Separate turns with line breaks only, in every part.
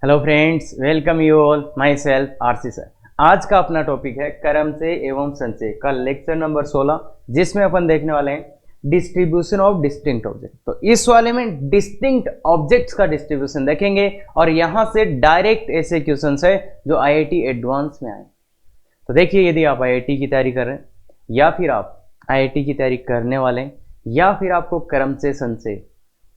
Hello friends, welcome you all. My self RC sir. आज का अपना टॉपिक है कर्मचय एवं संचय का लेक्चर नंबर 16, जिसमें अपन देखने वाले हैं डिस्ट्रीब्यूशन ऑफ डिस्टिंक्ट ऑब्जेक्ट। तो इस वाले में डिस्टिंक्ट ऑब्जेक्ट्स का डिस्ट्रीब्यूशन देखेंगे और यहां से डायरेक्ट ऐसे क्वेश्चन है जो आईआईटी एडवांस में आए। तो देखिए, यदि आप आईआईटी की तैयारी कर रहे हैं या फिर आप आईआईटी की तैयारी करने वाले हैं या फिर आपको कर्मचय संचय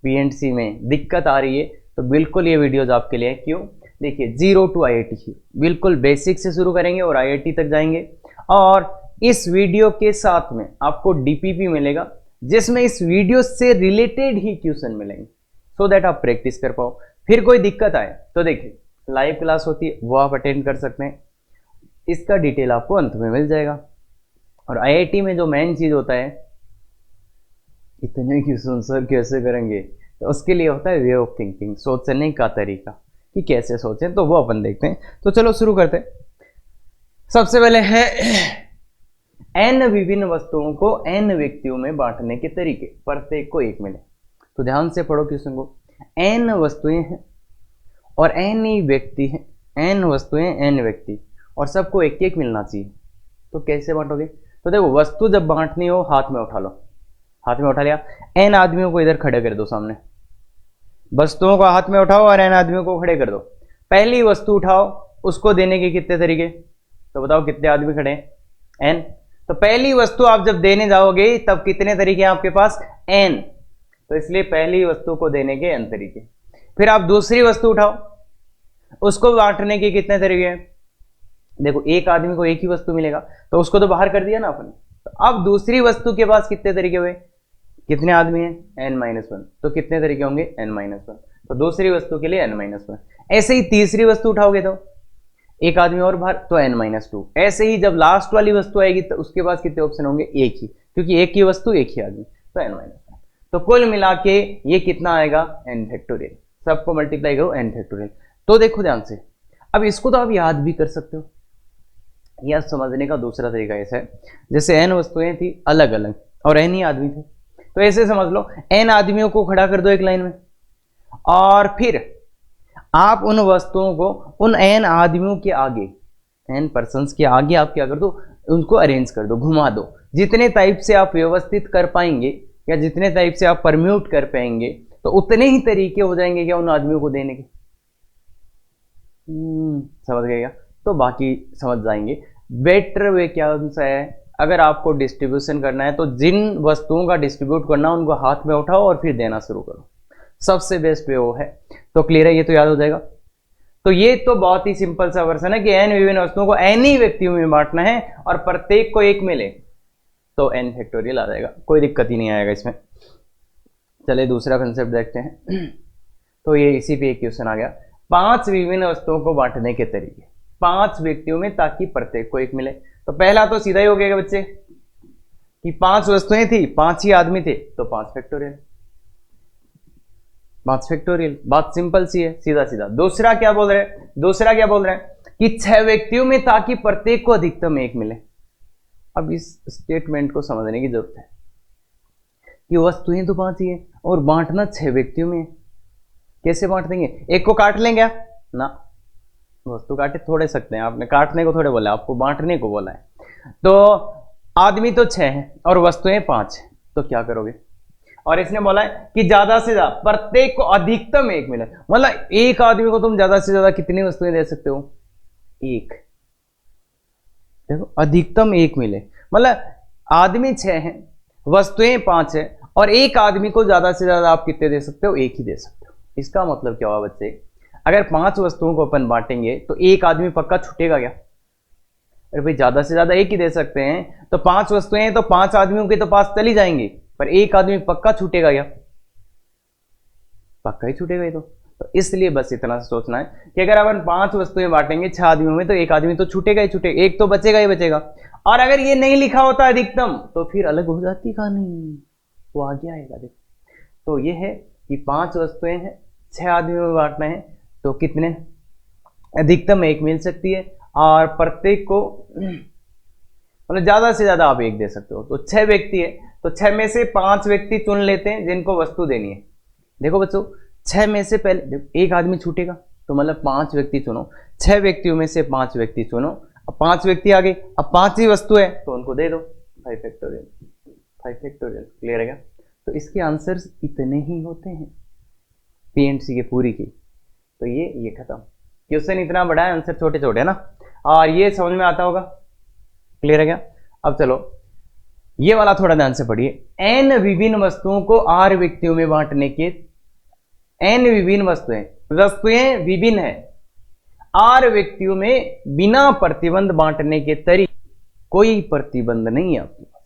पीएनसी में दिक्कत आ रही है, तो बिल्कुल ये वीडियोज आपके लिए है। क्यों? देखिए, जीरो टू आईआईटी की बिल्कुल बेसिक से शुरू करेंगे और आईआईटी तक जाएंगे। और इस वीडियो के साथ में आपको डीपीपी मिलेगा, जिसमें इस वीडियो से रिलेटेड ही क्वेश्चन मिलेंगे, सो दैट आप प्रैक्टिस कर पाओ। फिर कोई दिक्कत आए तो देखिए, लाइव क्लास होती है, वो आप अटेंड कर सकते हैं। इसका डिटेल आपको अंत में मिल जाएगा। और आईआईटी में जो मेन चीज होता है, इतने क्वेश्चन सर कैसे करेंगे, तो उसके लिए होता है वे ऑफ थिंकिंग, सोचने का तरीका कि कैसे सोचें। तो वो अपन देखते हैं। तो चलो शुरू करते हैं। सबसे पहले है एन विभिन्न वस्तुओं को एन व्यक्तियों में बांटने के तरीके, प्रत्येक को एक मिले। तो ध्यान से पढ़ो क्वेश्चन को। एन वस्तुएं हैं और एन ही व्यक्ति हैं। एन वस्तुएं एन व्यक्ति और सबको एक एक मिलना चाहिए। तो कैसे बांटोगे? तो देखो, वस्तु जब बांटनी हो हाथ में उठा लो। हाथ में उठा लिया, एन आदमियों को इधर खड़े कर दो सामने। वस्तुओं को हाथ में उठाओ और एन आदमियों को खड़े कर दो। पहली वस्तु उठाओ, उसको देने के कितने तरीके? तो बताओ कितने आदमी खड़े हैं? एन। तो पहली वस्तु आप जब देने जाओगे तब कितने तरीके हैं आपके पास? एन। तो इसलिए पहली वस्तु को देने के एन तरीके। फिर आप दूसरी वस्तु उठाओ, उसको बांटने के कितने तरीके हैं? देखो, एक आदमी को एक ही वस्तु मिलेगा, तो उसको तो बाहर कर दिया ना आपने। तो अब दूसरी वस्तु के पास कितने तरीके हुए? कितने आदमी हैं? n-1। तो कितने तरीके होंगे? n-1। तो दूसरी वस्तु के लिए n-1। ऐसे ही तीसरी वस्तु उठाओगे तो एक आदमी और बाहर, तो n-2। ऐसे ही जब लास्ट वाली वस्तु आएगी तो उसके पास कितने ऑप्शन होंगे? एक ही, क्योंकि एक ही वस्तु एक ही आदमी, तो n-1। तो कुल मिला के ये कितना आएगा? n factorial. सबको मल्टीप्लाई करो n फैक्टोरियल। तो देखो ध्यान से, अब इसको तो आप याद भी कर सकते हो। यह समझने का दूसरा तरीका ऐसा है, जैसे n वस्तुएं थी अलग अलग और n ही आदमी थे, तो ऐसे समझ लो n आदमियों को खड़ा कर दो एक लाइन में, और फिर आप उन वस्तुओं को उन n आदमियों के आगे, n पर्सन्स के आगे आप क्या कर दो? उनको अरेंज कर दो, घुमा दो। जितने टाइप से आप व्यवस्थित कर पाएंगे या जितने टाइप से आप परम्यूट कर पाएंगे, तो उतने ही तरीके हो जाएंगे क्या उन आदमियों को देने के। समझ गए क्या? तो बाकी समझ जाएंगे। बेटर वे क्या सा है, अगर आपको डिस्ट्रीब्यूशन करना है तो जिन वस्तुओं का डिस्ट्रीब्यूट करना उनको हाथ में उठाओ और फिर देना शुरू करो। सबसे बेस्ट वे वो है। तो क्लियर है? ये तो याद हो जाएगा। तो ये तो बहुत ही सिंपल सा वर्सन है कि एन विभिन्न वस्तुओं को एन ही व्यक्तियों में बांटना है और प्रत्येक को एक मिले, तो एन फैक्टोरियल आ जाएगा। कोई दिक्कत ही नहीं आएगा इसमें। चलिए दूसरा कंसेप्ट देखते हैं। तो ये इसी पे एक क्वेश्चन आ गया, 5 विभिन्न वस्तुओं को बांटने के तरीके 5 व्यक्तियों में ताकि प्रत्येक को एक मिले। तो पहला तो सीधा ही हो गया बच्चे कि 5 वस्तुएं थी, 5 ही आदमी थे, तो 5 फैक्टोरियल। 5 फैक्टोरियल, बात सिंपल सी है, सीधा सीधा। दूसरा क्या बोल रहे हैं? दूसरा क्या बोल रहे हैं कि 6 व्यक्तियों में ताकि प्रत्येक को अधिकतम एक मिले। अब इस स्टेटमेंट को समझने की जरूरत है कि वस्तुएं तो 5 ही है और बांटना 6 व्यक्तियों में है। कैसे बांट देंगे? एक को काट लेंगे क्या? ना, वस्तु काटे थोड़े सकते हैं, आपने काटने को थोड़े बोला, आपको बांटने को बोला है। तो आदमी तो 6 हैं और वस्तुएं 5 हैं, तो क्या करोगे? और इसने बोला है कि ज्यादा से ज्यादा प्रत्येक को अधिकतम एक मिले। मतलब एक आदमी को तुम ज्यादा से ज्यादा कितनी वस्तुएं दे सकते हो? एक। देखो, अधिकतम एक मिले, मतलब आदमी 6 हैं, वस्तुएं 5 है और एक आदमी को ज्यादा से ज्यादा आप कितने दे सकते हो? एक ही दे सकते हो। इसका मतलब क्या हुआ बच्चे? अगर 5 वस्तुओं को अपन बांटेंगे तो एक आदमी पक्का छूटेगा क्या? अरे भाई, ज्यादा से ज्यादा एक ही दे सकते हैं, तो 5 वस्तुएं हैं तो 5 आदमियों के तो पास चली जाएंगी, पर एक आदमी पक्का छूटेगा क्या? पक्का ही छूटेगा ही। तो इसलिए बस इतना सोचना है कि अगर अपन 5 वस्तुएं बांटेंगे 6 आदमियों में, तो एक आदमी तो छूटेगा ही छूटेगा, एक तो बचेगा ही बचेगा। और अगर ये नहीं लिखा होता अधिकतम, तो फिर अलग हो जाती कहानी, वो आगे आएगा। देखो, तो ये है कि 5 वस्तुएं हैं, 6 आदमियों में बांटना है, तो कितने? अधिकतम एक मिल सकती है और प्रत्येक को मतलब ज्यादा से ज्यादा आप एक दे सकते हो। तो 6 व्यक्ति है, तो 6 में से 5 व्यक्ति चुन लेते हैं जिनको वस्तु देनी है। देखो बच्चों, 6 में से पहले एक आदमी छूटेगा, तो मतलब 5 व्यक्ति चुनो, 6 व्यक्तियों में से 5 व्यक्ति चुनो, अब 5 व्यक्ति आ गए, अब 5 ही वस्तु है तो उनको दे दो 5 फैक्टोरियल, 5 फैक्टोरियल, क्लियर है क्या? तो इसके आंसर्स इतने ही होते हैं पीएनसी के पूरी की। तो ये खत्म, क्वेश्चन इतना बड़ा है, आंसर छोटे छोटे है ना, और ये समझ में आता होगा, क्लियर है क्या? अब चलो ये वाला थोड़ा ध्यान से पढ़िए, एन विभिन्न वस्तुओं को आर व्यक्तियों में बांटने के, एन विभिन्न वस्तुएं विभिन्न है, आर व्यक्तियों में बिना प्रतिबंध बांटने के तरीके, कोई प्रतिबंध नहीं है आपके पास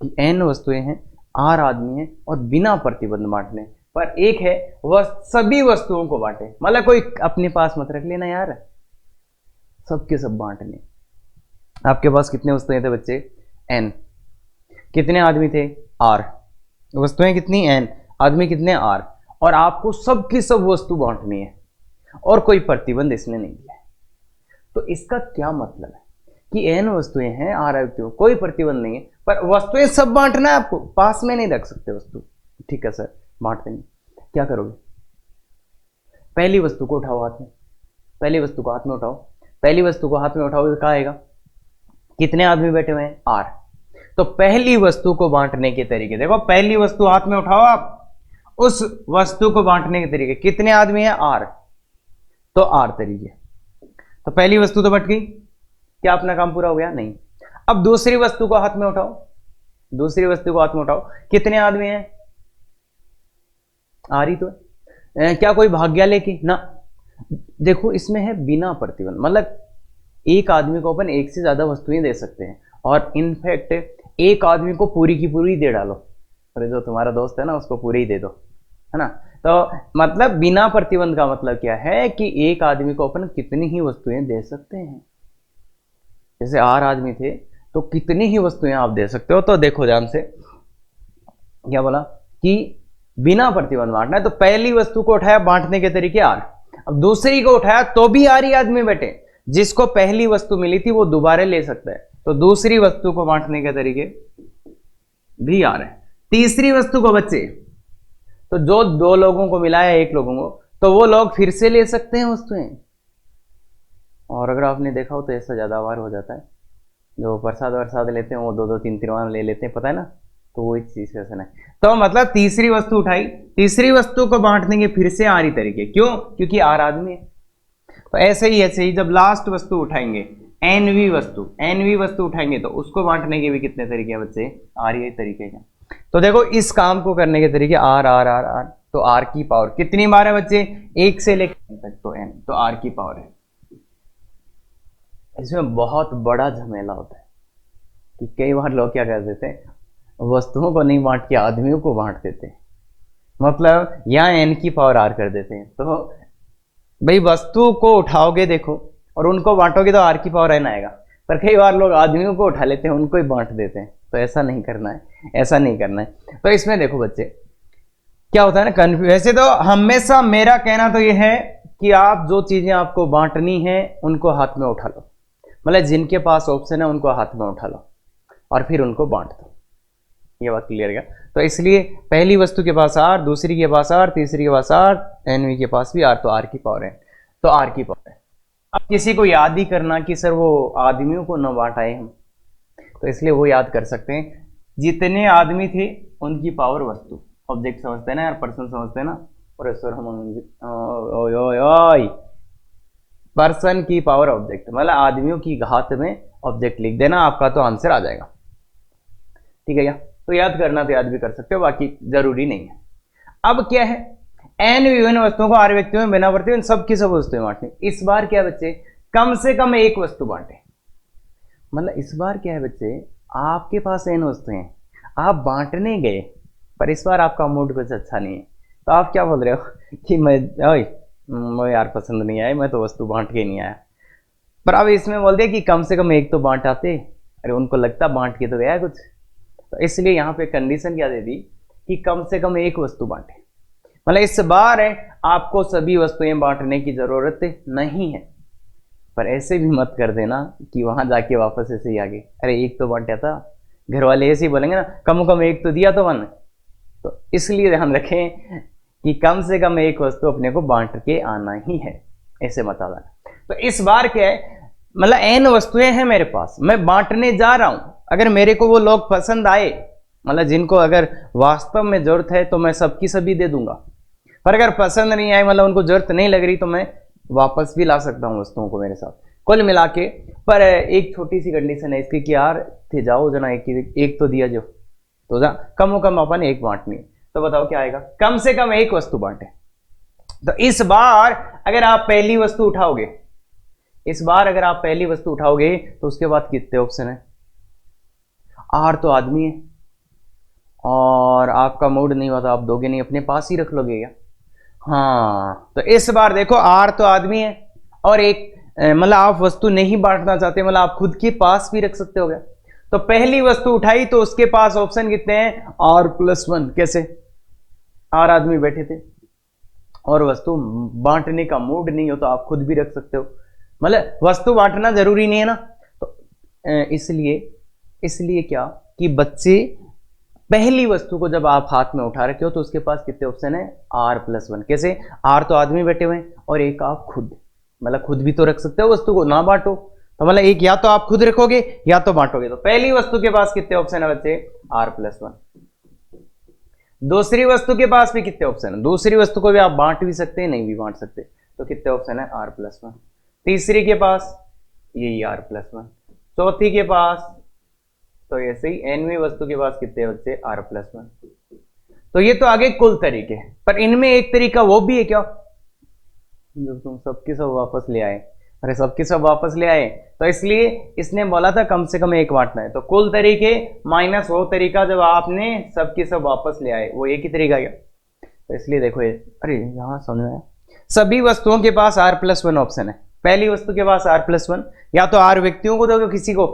कि एन वस्तुएं हैं, आर आदमी है और बिना प्रतिबंध बांटने, पर एक है वह सभी वस्तुओं को बांटे, मतलब कोई अपने पास मत रख लेना यार, सबके सब बांटने। आपके पास कितने वस्तुएं थे बच्चे? एन। कितने आदमी थे? आर। वस्तुएं कितनी? एन। आदमी कितने? आर। और आपको सबकी सब वस्तु बांटनी है और कोई प्रतिबंध इसने नहीं दिया है। तो इसका क्या मतलब है कि एन वस्तुएं हैं, आर व्यक्तियों, कोई प्रतिबंध नहीं है, पर वस्तुएं सब बांटना है आपको, पास में नहीं रख सकते वस्तु। ठीक है सर, बांट देंगे। क्या करोगे? पहली वस्तु को उठाओ हाथ में, पहली वस्तु को हाथ में उठाओ, पहली वस्तु को हाथ में उठाओ तो क्या आएगा? कितने आदमी बैठे हुए हैं? आर। तो पहली वस्तु को बांटने के तरीके देखो, पहली वस्तु हाथ में उठाओ आप, उस वस्तु को बांटने के तरीके, कितने आदमी हैं? आर, तो आर तरीके। तो पहली वस्तु तो बट गई, क्या अपना काम पूरा हो गया? नहीं। अब दूसरी वस्तु को हाथ में उठाओ, दूसरी वस्तु को हाथ में उठाओ, कितने आदमी हैं? आर ही तो है। क्या कोई भाग गया लेके? ना। देखो इसमें है बिना प्रतिबंध, मतलब एक आदमी को अपन एक से ज्यादा वस्तुएं दे सकते हैं, और इनफैक्ट एक आदमी को पूरी की पूरी दे डालो, अरे जो तुम्हारा दोस्त है ना उसको पूरी ही दे दो, है ना। तो मतलब बिना प्रतिबंध का मतलब क्या है कि एक आदमी को अपन कितनी ही वस्तुएं दे सकते हैं। जैसे 8 आदमी थे तो कितनी ही वस्तुएं आप दे सकते हो। तो देखो ध्यान से, क्या बोला कि बिना प्रतिबंध बांटना है। तो पहली वस्तु को उठाया, बांटने के तरीके आर। अब दूसरी को उठाया तो भी आर ही आदमी बैठे, जिसको पहली वस्तु मिली थी वो दोबारा ले सकता है, तो दूसरी वस्तु को बांटने के तरीके भी आ रहे हैं। तीसरी वस्तु को बच्चे, तो जो 2 लोगों को मिला है 1 लोगों को, तो वो लोग फिर से ले सकते हैं वस्तुएं। और अगर आपने देखा हो तो ऐसा ज्यादा बार हो जाता है, जो प्रसाद वरसाद लेते हैं वो 2-2 3-3 ले लेते हैं, पता है ना। तो वो इस चीज का है। तो मतलब तीसरी वस्तु उठाई, तीसरी वस्तु को बांटने के फिर से आर ही तरीके, क्यों? क्योंकि आर आदमी है। तो ऐसे ही जब लास्ट वस्तु उठाएंगे, एनवी वस्तु उठाएंगे, तो उसको बांटने के भी कितने तरीके हैं बच्चे? आर ही तरीके हैं। तो देखो इस काम को करने के तरीके आर आर आर आर। तो आर की पावर कितनी बार है बच्चे? 1 से लेकर तक, तो एन, तो आर की पावर है। इसमें बहुत बड़ा झमेला होता है कि कई बार लोग क्या कर देते हैं, वस्तुओं को नहीं बांट के आदमियों को बांट देते हैं, मतलब यहाँ एन की पावर आर कर देते हैं। तो भाई वस्तु को उठाओगे देखो और उनको बांटोगे तो आर की पावर एन आएगा, पर कई बार लोग आदमियों को उठा लेते हैं, उनको ही बांट देते हैं। तो ऐसा नहीं करना है, ऐसा नहीं करना है। तो इसमें देखो बच्चे क्या होता है ना, कन्फ्यूज। वैसे तो हमेशा मेरा कहना तो ये है कि आप जो चीजें आपको बांटनी है उनको हाथ में उठा लो, मतलब जिनके पास ऑप्शन है उनको हाथ में उठा लो और फिर उनको बांट दो। ये बात क्लियर है। तो इसलिए पहली वस्तु के पास आर, दूसरी के पास आर, तीसरी के पास आर, एनवी के पास भी आर, तो आर की पावर है, तो आर की पावर है। अब किसी को याद ही करना कि सर वो आदमियों को न बांटाए हम, तो इसलिए वो याद कर सकते हैं जितने आदमी थे उनकी पावर वस्तु, ऑब्जेक्ट समझते हैं ना यार, पर्सन समझते हैं ना। और सर हम पर्सन की पावर ऑब्जेक्ट, मतलब आदमियों की घात में ऑब्जेक्ट लिख देना, आपका तो आंसर आ जाएगा। ठीक है क्या? तो याद करना तो याद भी कर सकते हो, बाकी जरूरी नहीं है। अब क्या है, एन विभिन्न वस्तुओं को आर व्यक्तियों में बिना प्रतिबंध सबकी सब वस्तुएं बांटनी। इस बार क्या बच्चे, कम से कम एक वस्तु बांटे, मतलब इस बार क्या है बच्चे, आपके पास एन वस्तुएं हैं, आप बांटने गए, पर इस बार आपका मूड कुछ अच्छा नहीं है, तो आप क्या बोल रहे हो कि मैं यार पसंद नहीं आया, मैं तो वस्तु बांट के नहीं आया। पर अब इसमें बोल दिया कि कम से कम एक तो बांट आते, अरे उनको लगता बांट के तो गया कुछ, तो इसलिए यहाँ पे कंडीशन क्या दे दी कि कम से कम एक वस्तु बांटे, मतलब इस बार है आपको सभी वस्तुएं बांटने की जरूरत नहीं है। पर ऐसे भी मत कर देना कि वहां जाके वापस ऐसे ही आ गए, अरे एक तो बांटा था, घर वाले ऐसे ही बोलेंगे ना, कम कम एक तो दिया तो मन। तो इसलिए ध्यान रखें कि कम से कम एक वस्तु अपने को बांट के आना ही है। ऐसे बता देना। तो इस बार क्या है, मतलब n वस्तुएं हैं मेरे पास, मैं बांटने जा रहा हूं। अगर मेरे को वो लोग पसंद आए, मतलब जिनको अगर वास्तव में जरूरत है, तो मैं सबकी सभी दे दूंगा। पर अगर पसंद नहीं आए, मतलब उनको जरूरत नहीं लग रही, तो मैं वापस भी ला सकता हूँ वस्तुओं को मेरे साथ, कुल मिला के। पर एक छोटी सी कंडीशन है इसकी कि यार थे जाओ जना, एक तो दिया जो, तो जा कम कम अपन एक बांटनी है। तो बताओ क्या आएगा, कम से कम एक वस्तु बांटे। तो इस बार अगर आप पहली वस्तु उठाओगे, इस बार अगर आप पहली वस्तु उठाओगे, तो उसके बाद कितने ऑप्शन है? आर तो आदमी है, और आपका मूड नहीं हुआ तो आप दोगे नहीं, अपने पास ही रख लोगे क्या? हाँ, तो इस बार देखो आर तो आदमी है, और एक मतलब आप वस्तु नहीं बांटना चाहते, मतलब आप खुद के पास भी रख सकते हो क्या? तो पहली वस्तु उठाई तो उसके पास ऑप्शन कितने हैं? R+1। कैसे? आर आदमी बैठे थे, और वस्तु बांटने का मूड नहीं हो तो आप खुद भी रख सकते हो, मतलब वस्तु बांटना जरूरी नहीं है ना। तो इसलिए क्या कि बच्चे पहली वस्तु को जब आप हाथ में उठा रखे हो, तो उसके पास कितने ऑप्शन है? R+1। कैसे? आर तो आदमी बैठे हुए हैं, और एक आप खुद, मतलब खुद भी तो रख सकते हो वस्तु को, ना बांटो तो मतलब एक या तो आप खुद रखोगे या तो बांटोगे। तो पहली वस्तु के पास कितने ऑप्शन है बच्चे? R+1। दूसरी वस्तु के पास भी कितने ऑप्शन है? दूसरी वस्तु को भी आप बांट भी सकते हैं, नहीं भी बांट सकते, तो कितने ऑप्शन है? R+1। तीसरी के पास यही R+1। चौथी के पास, तो ऐसे ही nवीं वस्तु के पास कितने बच्चे? R+1। तो ये तो आगे कुल तरीके, पर इनमें एक तरीका वो भी है क्या, जो तुम सबके सब वापस ले आए? अरे सबके सब वापस ले आए, तो इसलिए इसने बोला था कम से कम एक बांटना है। तो कुल तरीके माइनस वो तरीका जब आपने सबके सब वापस ले आए, वो एक ही तरीका क्या? तो इसलिए देखो ये, अरे यहाँ समझ में आया, सभी वस्तुओं के पास R+1 ऑप्शन है। पहली वस्तु के पास R+1, या तो R व्यक्तियों को दोगे किसी को,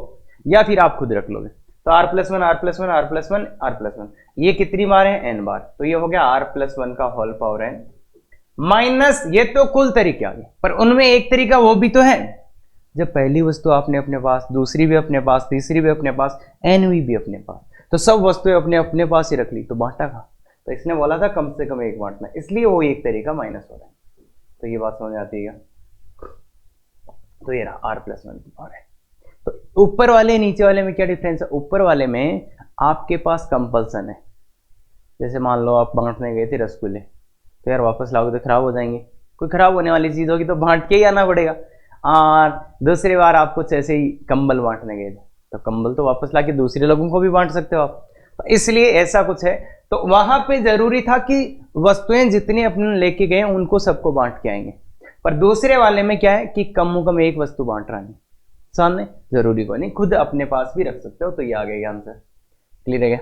या फिर आप खुद रख लोगे। तो R+1 R+1 R+1 R+1, ये कितनी बार है? n बार। तो ये हो गया R+1 का होल पावर n माइनस, ये तो कुल तरीके आ गए, पर उनमें एक तरीका वो भी तो है, जब पहली वस्तु आपने अपने पास, दूसरी भी अपने पास, तीसरी भी अपने पास, nवीं भी अपने पास, तो सब वस्तुएं अपने अपने पास ही रख ली, तो बांटा कहाँ? तो इसने बोला था कम से कम एक बांटना, इसलिए वो एक तरीका माइनस हो रहा है। तो ये बात समझ आती है क्या? तो ये रहा R+1 की पावर है। तो ऊपर वाले नीचे वाले में क्या डिफरेंस है? ऊपर वाले में आपके पास कंपल्सन है, जैसे मान लो आप बांटने गए थे रसगुल्ले, तो यार वापस लाओगे तो खराब हो जाएंगे, कोई खराब होने वाली चीज होगी तो बांट के ही आना पड़ेगा। और दूसरी बार आप कुछ ऐसे ही कंबल बांटने गए थे, तो कंबल तो वापस लाके दूसरे लोगों को भी बांट सकते हो आप, तो इसलिए ऐसा कुछ है। तो वहां पे जरूरी था कि वस्तुएं जितनी अपने लेके गए उनको सबको बांट के आएंगे, पर दूसरे वाले में क्या है कि कम कम एक वस्तु बांट रहा है सामने, जरूरी को नहीं, खुद अपने पास भी रख सकते हो। तो ये आ गया आंसर, क्लियर है क्या?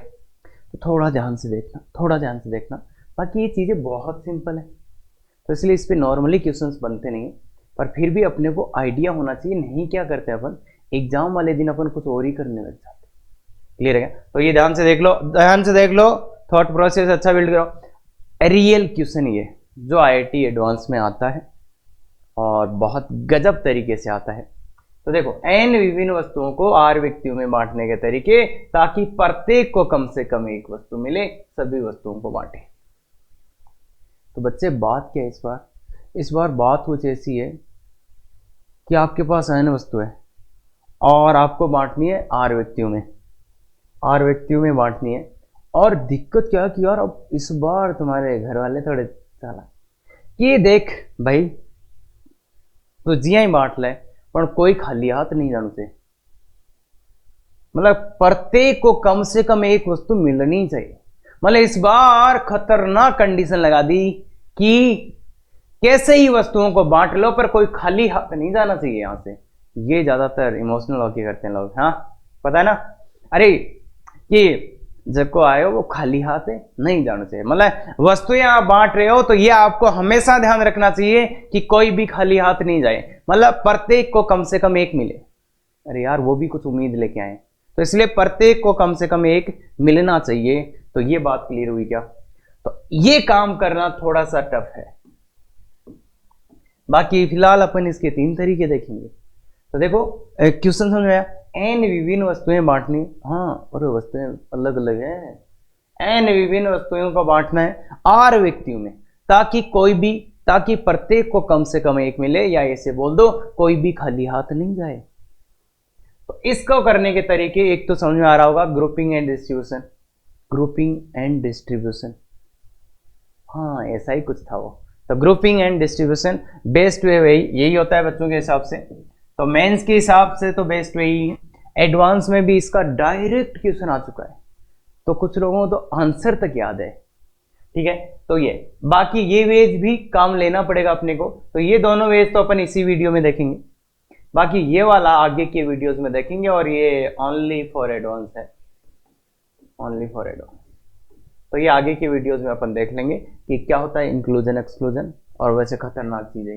तो थोड़ा ध्यान से देखना, थोड़ा ध्यान से देखना, बाकी ये चीज़ें बहुत सिंपल है, तो इसलिए इस पर नॉर्मली क्वेश्चंस बनते नहीं, पर फिर भी अपने को आइडिया होना चाहिए। नहीं क्या करते अपन, एग्जाम वाले दिन अपन कुछ और ही करने लग जाते। क्लियर है? तो ये ध्यान से देख लो, ध्यान से देख लो, थॉट प्रोसेस अच्छा बिल्ड करो। रियल क्वेश्चन ये जो IIT एडवांस में आता है, और बहुत गजब तरीके से आता है। तो देखो, n विभिन्न वस्तुओं को R व्यक्तियों में बांटने के तरीके, ताकि प्रत्येक को कम से कम एक वस्तु मिले, सभी वस्तुओं को बांटे। तो बच्चे बात क्या है इस बार? इस बार बात कुछ ऐसी है कि आपके पास n वस्तु है, और आपको बांटनी है R व्यक्तियों में, R व्यक्तियों में बांटनी है। और दिक्कत क्या है कि यार अब इस बार तुम्हारे घर वाले थोड़े चाला कि देख भाई तो जिया ही बांट ले, पर कोई खाली हाथ नहीं जान से, मतलब प्रत्येक को कम से कम एक वस्तु मिलनी चाहिए। मतलब इस बार खतरनाक कंडीशन लगा दी कि कैसे ही वस्तुओं को बांट लो, पर कोई खाली हाथ नहीं जाना चाहिए यहां से। ये ज्यादातर इमोशनल होके करते हैं लोग, हाँ पता है ना, अरे कि जब को आए हो वो खाली हाथ है, नहीं जाना चाहिए। मतलब वस्तुएं आप बांट रहे हो तो ये आपको हमेशा ध्यान रखना चाहिए कि कोई भी खाली हाथ नहीं जाए, मतलब प्रत्येक को कम से कम एक मिले। अरे यार वो भी कुछ उम्मीद लेके आए, तो इसलिए प्रत्येक को कम से कम एक मिलना चाहिए। तो ये बात क्लियर हुई क्या? तो ये काम करना थोड़ा सा टफ है, बाकी फिलहाल अपन इसके 3 तरीके देखेंगे। तो देखो क्वेश्चन समझ में आया, n विभिन्न वस्तुएं बांटनी, हाँ और वस्तुएं अलग अलग है, n विभिन्न वस्तुओं को बांटना है R व्यक्तियों में, ताकि कोई भी ताकि प्रत्येक को कम से कम एक मिले, या ऐसे बोल दो कोई भी खाली हाथ नहीं जाए। तो इसको करने के तरीके एक तो समझ में आ रहा होगा, grouping and distribution, grouping and distribution, हाँ ऐसा ही कुछ था वो। तो grouping and distribution best way वही यही होता है बच्चों के हिसाब से। तो मेंस के हिसाब से तो बेस्ट वे ही है। एडवांस में भी इसका डायरेक्ट क्वेश्चन आ चुका है, तो कुछ लोगों को तो आंसर तक याद है, ठीक है। तो ये बाकी ये वेज भी काम लेना पड़ेगा अपने को, तो ये दोनों वेज तो अपन इसी वीडियो में देखेंगे, बाकी ये वाला आगे के वीडियोस में देखेंगे, और ये ओनली फॉर एडवांस है, ओनली फॉर एडवांस। तो ये आगे के वीडियोस में अपन देख लेंगे कि क्या होता है इंक्लूजन एक्सक्लूजन, और वैसे खतरनाक चीज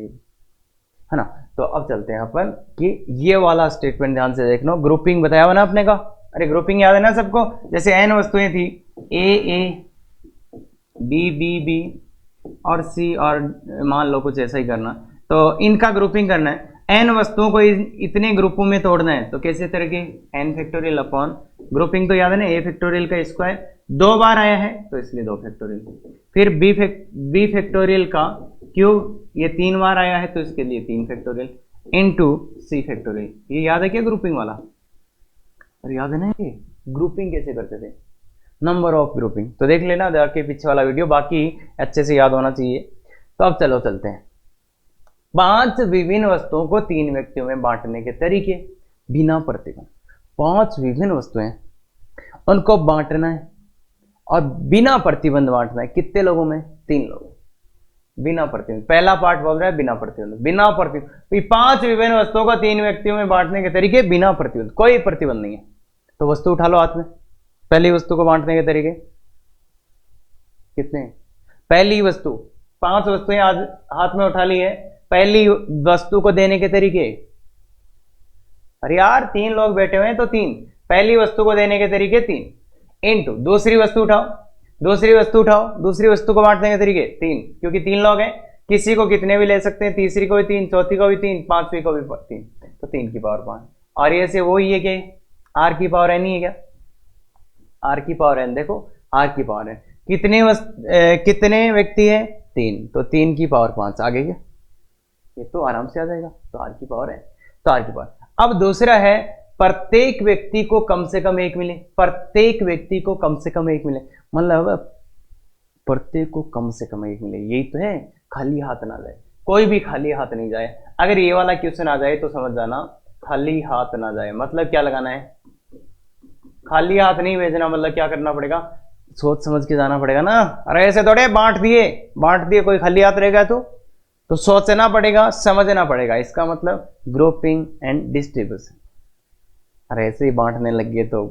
है ना। तो अब चलते हैं अपन कि ये वाला स्टेटमेंट ध्यान से देखना। ग्रुपिंग बताया हुआ ना अपने का, अरे ग्रुपिंग याद है ना सबको, जैसे एन वस्तुएं थी, ए बी बी बी और सी, और मान लो कुछ ऐसा ही करना, तो इनका ग्रुपिंग करना है। एन वस्तुओं को इतने ग्रुपों में तोड़ना है, तो कैसे तरह के, एन फैक्टोरियल अपॉन ग्रुपिंग तो याद है ना, ए फैक्टोरियल का स्क्वायर 2 बार आया है तो इसलिए 2 फैक्टोरियल, फिर बी फैक्टोरियल का क्यूब ये 3 बार आया है तो इसके लिए 3 फैक्टोरियल इनटू सी फैक्टोरियल। ये याद है क्या ग्रुपिंग वाला? अरे याद है ना, ये ग्रुपिंग कैसे करते थे, नंबर ऑफ ग्रुपिंग, तो देख लेना जाके पीछे वाला वीडियो, बाकी अच्छे से याद होना चाहिए। तो अब चलो चलते हैं, 5 विभिन्न वस्तुओं को 3 व्यक्तियों में बांटने के तरीके बिना प्रतिबंध। 5 विभिन्न वस्तुएं उनको बांटना है और बिना प्रतिबंध बांटना है। कितने लोगों में? 3 लोगों, बिना प्रतिबंध। पहला पार्ट बोल रहा है बिना प्रतिबंध, बिना प्रतिबंध। तो 5 विभिन्न वस्तुओं को 3 व्यक्तियों में बांटने के तरीके बिना प्रतिबंध, कोई प्रतिबंध नहीं है। तो वस्तु उठा लो हाथ में, पहली वस्तु को बांटने के तरीके कितने? पहली वस्तु, 5 वस्तुएं आज हाथ में उठा ली है, पहली वस्तु को देने के तरीके, अरे यार 3 लोग बैठे हुए हैं तो 3, पहली वस्तु को देने के तरीके 3, इनटू दूसरी वस्तु उठाओ, दूसरी वस्तु उठाओ, दूसरी वस्तु को बांटने के तरीके 3, क्योंकि 3 लोग हैं, किसी को कितने भी ले सकते हैं, तीसरी को भी 3, चौथी को भी 3, पांचवी को भी 3, तो 3 की पावर 5। और ये से वही है कि आर की पावर एन ही है क्या? आर की पावर एन, देखो आर की पावर एन, कितने व्यक्ति है? 3, तो 3 की पावर 5 आ गई क्या? ये तो आराम से आ जाएगा, तो आर की पावर है, तो आर की पावर। अब दूसरा है प्रत्येक व्यक्ति को कम से कम 1 मिले, प्रत्येक व्यक्ति को कम से कम 1 मिले, मतलब प्रत्येक को कम से कम 1 मिले, यही तो है, खाली हाथ ना जाए, कोई भी खाली हाथ नहीं जाए। अगर ये वाला क्वेश्चन आ जाए तो समझ जाना खाली हाथ ना जाए, मतलब क्या लगाना है, खाली हाथ नहीं भेजना, मतलब क्या करना पड़ेगा, सोच समझ के जाना पड़ेगा ना। अरे ऐसे थोड़े बांट दिए कोई खाली हाथ रहेगा तो सोचना पड़ेगा, समझना पड़ेगा, इसका मतलब ग्रुपिंग एंड डिस्ट्रीब्यूशन। अरे ऐसे ही बांटने लग गए तो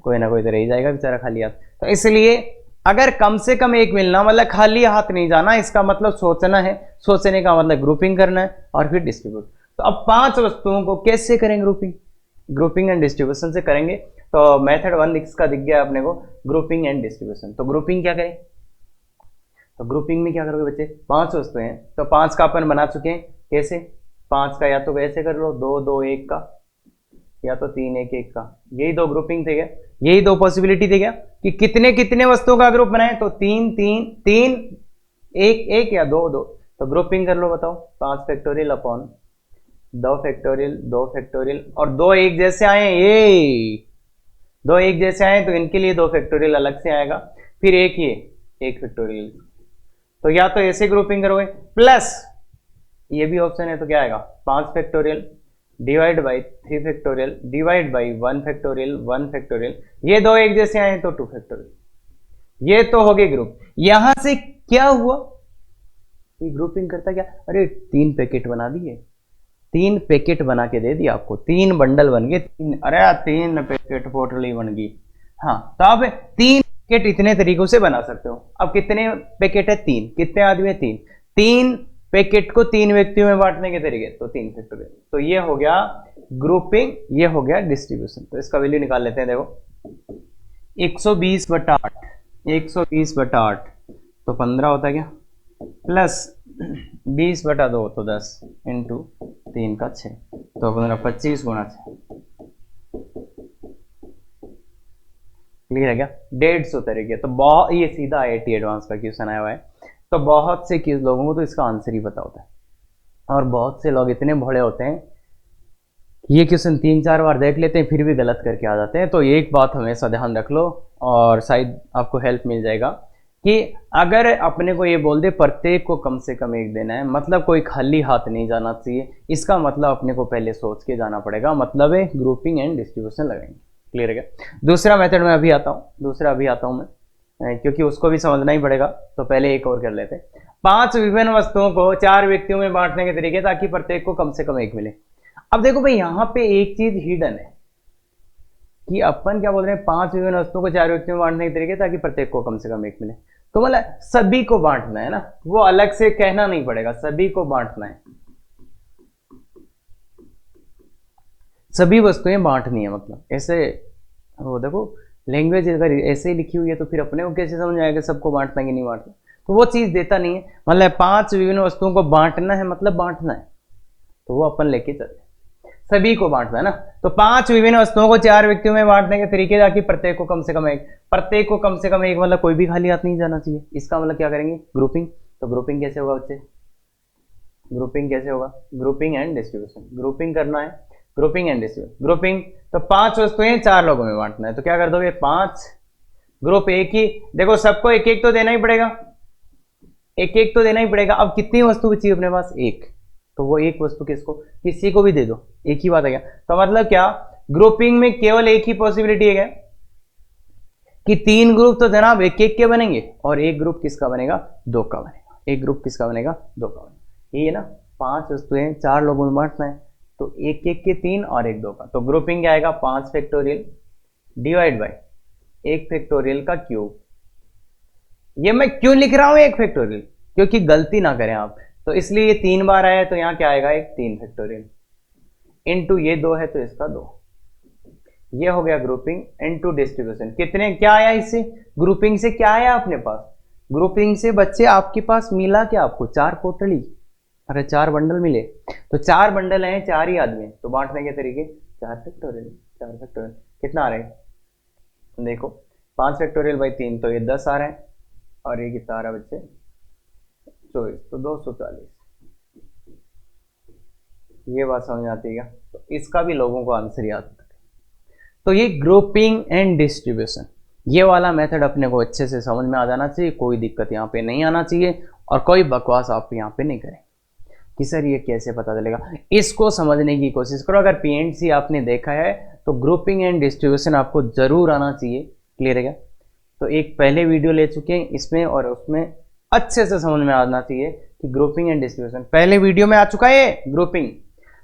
कोई ना कोई तो रह जाएगा बेचारा खाली हाथ। तो इसलिए अगर कम से कम 1 मिलना, मतलब खाली हाथ नहीं जाना, इसका मतलब सोचना है, सोचने का मतलब ग्रुपिंग करना है और फिर डिस्ट्रीब्यूट। तो अब 5 वस्तुओं को कैसे करें ग्रुपिंग? ग्रुपिंग एंड डिस्ट्रीब्यूशन से करेंगे। तो मेथड 1 इसका दिख गया अपने को, ग्रुपिंग एंड डिस्ट्रीब्यूशन। तो ग्रुपिंग क्या करें? तो ग्रुपिंग में क्या करोगे बच्चे, 5 वस्तुएं हैं, तो 5 का अपन बना चुके हैं, कैसे? 5 का या तो ऐसे कर लो 2 2 1 का, या तो 3 1 1 का, यही 2 ग्रुपिंग थे क्या, यही 2 पॉसिबिलिटी थे क्या, कि कितने कितने वस्तुओं का ग्रुप बनाए, तो 3 3 3 1 1 या 2 2। तो ग्रुपिंग कर लो, बताओ, 5 फैक्टोरियल अपॉन 2 फैक्टोरियल 2 फैक्टोरियल, और 2 एक जैसे आए, ये 2 एक जैसे आए तो इनके लिए 2 फैक्टोरियल अलग से आएगा, फिर एक ये 1 फैक्टोरियल। तो या तो ऐसे ग्रुपिंग करोगे, प्लस ये भी ऑप्शन है, तो क्या आएगा, 5 factorial divide by 3 factorial divide by 1 factorial 1 factorial, ये 2 एक जैसे आए तो 2 फैक्टोरियल। ये तो हो गए ग्रुप। यहां से क्या हुआ, ये ग्रुपिंग करता क्या, अरे 3 पैकेट बना दिए, 3 पैकेट बना के दे दिया आपको, 3 बंडल बन गए, 3, अरे 3 पैकेट पोटली बन गई। हाँ, तो आप 3 पैकेट इतने तरीकों से बना सकते हो। अब कितने पैकेट है? 3, कितने आदमी है? 3, 3 पैकेट को 3 व्यक्तियों में बांटने के तरीके, तो 3 फैक्टोरियल। तो ये हो गया ग्रुपिंग, ये हो गया डिस्ट्रीब्यूशन। तो इसका वैल्यू निकाल लेते हैं, देखो 120/8, 120/8 तो 15 होता है क्या, प्लस 20/2 तो 10 इंटू 3 का 6, तो 15 25 गुणा 6, क्लियर है क्या? 150 तरीके। तो बहुत ये सीधा IIT एडवांस का क्वेश्चन आया हुआ है, तो बहुत से किस लोगों को तो इसका आंसर ही पता होता है, और बहुत से लोग इतने भोले होते हैं ये क्वेश्चन 3-4 बार देख लेते हैं फिर भी गलत करके आ जाते हैं। तो एक बात हमेशा ध्यान रख लो और शायद आपको हेल्प मिल जाएगा कि अगर अपने को ये बोल दे प्रत्येक को कम से कम 1 देना है, मतलब कोई खाली हाथ नहीं जाना चाहिए, इसका मतलब अपने को पहले सोच के जाना पड़ेगा, मतलब है ग्रुपिंग एंड डिस्ट्रीब्यूशन लगाएंगे। क्लियर है क्या? दूसरा मेथड में अभी आता हूँ मैं, क्योंकि उसको भी समझना ही पड़ेगा। तो पहले एक और कर लेते हैं। 5 विभिन्न वस्तुओं को 4 व्यक्तियों में बांटने के तरीके ताकि प्रत्येक को कम से कम 1 मिले। अब देखो भाई यहाँ पे एक चीज हिडन है कि अपन क्या बोल रहे हैं, 5 विभिन्न वस्तुओं को 4 व्यक्तियों में बांटने के तरीके ताकि प्रत्येक को कम से कम 1 मिले। तो मतलब सभी को बांटना है ना, वो अलग से कहना नहीं पड़ेगा, सभी को बांटना है, सभी वस्तुएं बांटनी है। मतलब ऐसे वो देखो लैंग्वेज अगर ऐसे ही लिखी हुई है तो फिर अपने को कैसे समझ आएगा सबको बांटना कि नहीं बांटना, तो वो चीज देता नहीं है। मतलब 5 विभिन्न वस्तुओं को बांटना है, मतलब बांटना है, तो वो अपन लेके चलते, सभी को बांटना है ना। तो 5 विभिन्न वस्तुओं को 4 व्यक्तियों में बांटने के तरीके ताकि प्रत्येक को कम से कम 1, प्रत्येक को कम से कम 1 मतलब कोई भी खाली हाथ नहीं जाना चाहिए। इसका मतलब क्या करेंगे, ग्रुपिंग। तो ग्रुपिंग कैसे होगा बच्चे, ग्रुपिंग कैसे होगा, ग्रुपिंग एंड डिस्ट्रीब्यूशन, ग्रुपिंग करना है, ग्रुपिंग एंड डिस्ट्रीब्यूशन। ग्रुपिंग तो 5 वस्तुएं 4 लोगों में बांटना है, तो क्या कर दोगे 5 ग्रुप एक ही, देखो सबको एक एक तो देना ही पड़ेगा, एक एक तो देना ही पड़ेगा। अब कितनी वस्तु बची अपने पास, 1, तो वो एक वस्तु किसको, किसी को भी दे दो, एक ही बात है क्या। तो मतलब क्या, ग्रुपिंग में केवल एक ही पॉसिबिलिटी है क्या कि 3 ग्रुप तो जनाब एक एक के बनेंगे और एक ग्रुप किसका बनेगा, 2 का बनेगा, एक ग्रुप किसका बनेगा, 2 का बनेगा। ये है ना, 5 वस्तुएं 4 लोगों में बांटना है, तो एक एक के 3 और एक 2 का। तो ग्रुपिंग क्या आएगा, 5 फैक्टोरियल डिवाइड बाय 1 फैक्टोरियल का क्यूब। ये मैं क्यों लिख रहा हूं 1 फैक्टोरियल, क्योंकि गलती ना करें आप, तो इसलिए ये 3 बार आया, तो यहां क्या आएगा, एक 3 फैक्टोरियल इनटू ये 2 है तो इसका 2। ये हो गया ग्रुपिंग इनटू डिस्ट्रीब्यूशन। कितने क्या आया इससे, ग्रुपिंग से क्या आया अपने पास, ग्रुपिंग से बच्चे आपके पास मिला क्या, आपको 4 पोटली, अरे 4 बंडल मिले। तो 4 बंडल हैं, 4 ही आदमी, तो बांटने के तरीके 4 फैक्टोरियल, 4 फैक्टोरियल कितना आ रहा है, देखो 5 फैक्टोरियल बाई 3 तो ये 10 आ रहा है, और ये कितना आ रहा है बच्चे 24, तो 240। ये बात समझ आती है, तो इसका भी लोगों को आंसर याद है। तो ये ग्रुपिंग एंड डिस्ट्रीब्यूशन, ये वाला मेथड अपने को अच्छे से समझ में आ जाना चाहिए, कोई दिक्कत यहाँ पे नहीं आना चाहिए, और कोई बकवास आप यहाँ पे नहीं करें कि सर ये कैसे पता चलेगा। इसको समझने की कोशिश करो। अगर पीएनसी आपने देखा है तो ग्रुपिंग एंड डिस्ट्रीब्यूशन आपको जरूर आना चाहिए। क्लियर है क्या? तो एक पहले वीडियो ले चुके हैं इसमें, और उसमें अच्छे से समझ में आना चाहिए कि ग्रुपिंग एंड डिस्ट्रीब्यूशन पहले वीडियो में आ चुका है ग्रुपिंग।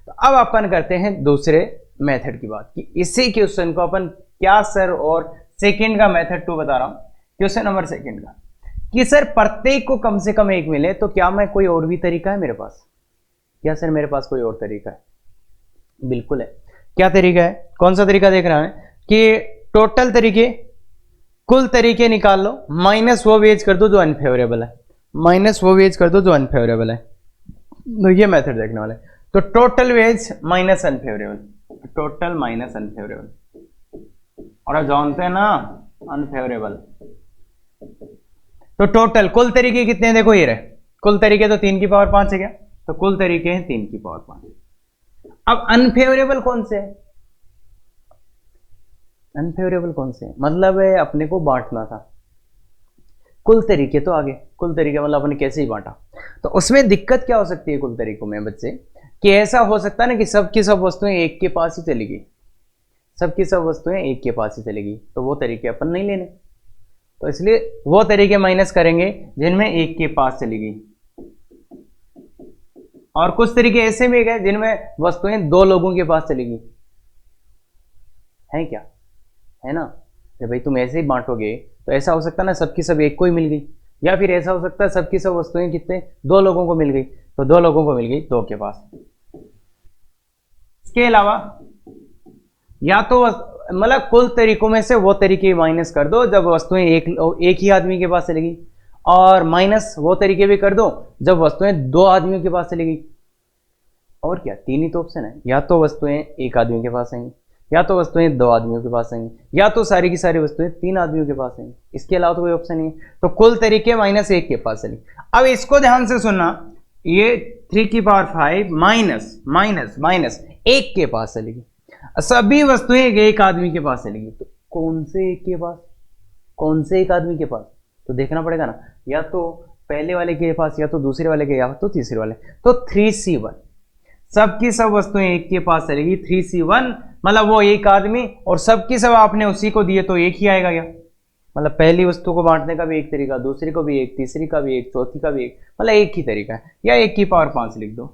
तो अब अपन करते हैं दूसरे मेथड की बात, कि इसी क्वेश्चन को अपन क्या सर, और सेकंड का मेथड 2 बता रहा हूं, क्वेश्चन नंबर सेकंड का, कि सर प्रत्येक को कम से कम 1 मिले, तो क्या मैं कोई और भी तरीका है मेरे पास, क्या सर मेरे पास कोई और तरीका है? बिल्कुल है। क्या तरीका है, कौन सा तरीका देख रहा है कि टोटल तरीके, कुल तरीके निकाल लो, माइनस वो वेज कर दो जो अनफेवरेबल है, माइनस वो वेज कर दो जो अनफेवरेबल है। तो ये मेथड देखने वाले, तो total ways minus unfavourable, total minus unfavourable, और आप जानते हैं ना अनफेवरेबल। तो टोटल कुल तरीके कितने हैं, देखो ये रहे कुल तरीके, तो 3 की पावर 5 है क्या, तो कुल तरीके हैं 3 की पावर 5। अब अनफेवरेबल कौन से है, अनफेवरेबल कौन से है, मतलब है अपने को बांटना था, कुल तरीके तो आगे, कुल तरीके मतलब अपने कैसे ही बांटा। तो उसमें दिक्कत क्या हो सकती है कुल तरीकों में बच्चे, कि ऐसा हो सकता है ना कि सबकी सब वस्तुएं एक के पास ही चली गई, सबकी सब वस्तुएं एक के पास ही चली गई, तो वो तरीके अपन नहीं लेने, तो इसलिए वो तरीके माइनस करेंगे जिनमें एक के पास चली गई। और कुछ तरीके ऐसे भी गए जिनमें वस्तुएं 2 लोगों के पास चली गई, है क्या, है ना। जब भाई तुम ऐसे ही बांटोगे तो ऐसा हो सकता है ना सबकी सब एक को ही मिल गई, या फिर ऐसा हो सकता है सबकी सब वस्तुएं कितने 2 लोगों को मिल गई, तो 2 लोगों को मिल गई 2 के पास। इसके अलावा या तो मतलब कुल तरीकों में से वो तरीके माइनस कर दो जब वस्तुएं एक ही आदमी के पास चली गई, और माइनस वो तरीके भी कर दो जब वस्तुएं 2 आदमियों के पास चली गई। और क्या, 3 ही तो ऑप्शन है, या तो वस्तुएं एक आदमी के पास आएंगी, या तो वस्तुएं 2 आदमियों के पास आएंगी, या तो सारी की सारी वस्तुएं 3 आदमियों के पास आएंगी, इसके अलावा तो कोई ऑप्शन नहीं है। तो कुल तरीके -1 के पास चली। अब इसको ध्यान से सुनना, ये 3 की पावर 5 माइनस माइनस माइनस 1 के पास चलेगी, सभी वस्तुएं एक आदमी के पास चलेगी। तो कौन से एक के पास, कौन से एक आदमी के पास, तो देखना पड़ेगा ना, या तो पहले वाले के पास, या तो दूसरे वाले के, या तो तीसरे वाले। तो 3C1 सबकी सब वस्तुएं एक के पास चलेगी। 3C1 मतलब वो एक आदमी, और सबकी सब आपने उसी को दिए तो एक ही आएगा क्या, मतलब पहली वस्तु को बांटने का भी एक तरीका, दूसरी को भी एक, तीसरी का भी एक, चौथी का भी एक, मतलब एक ही तरीका है। या 1 की पावर 5 लिख दो,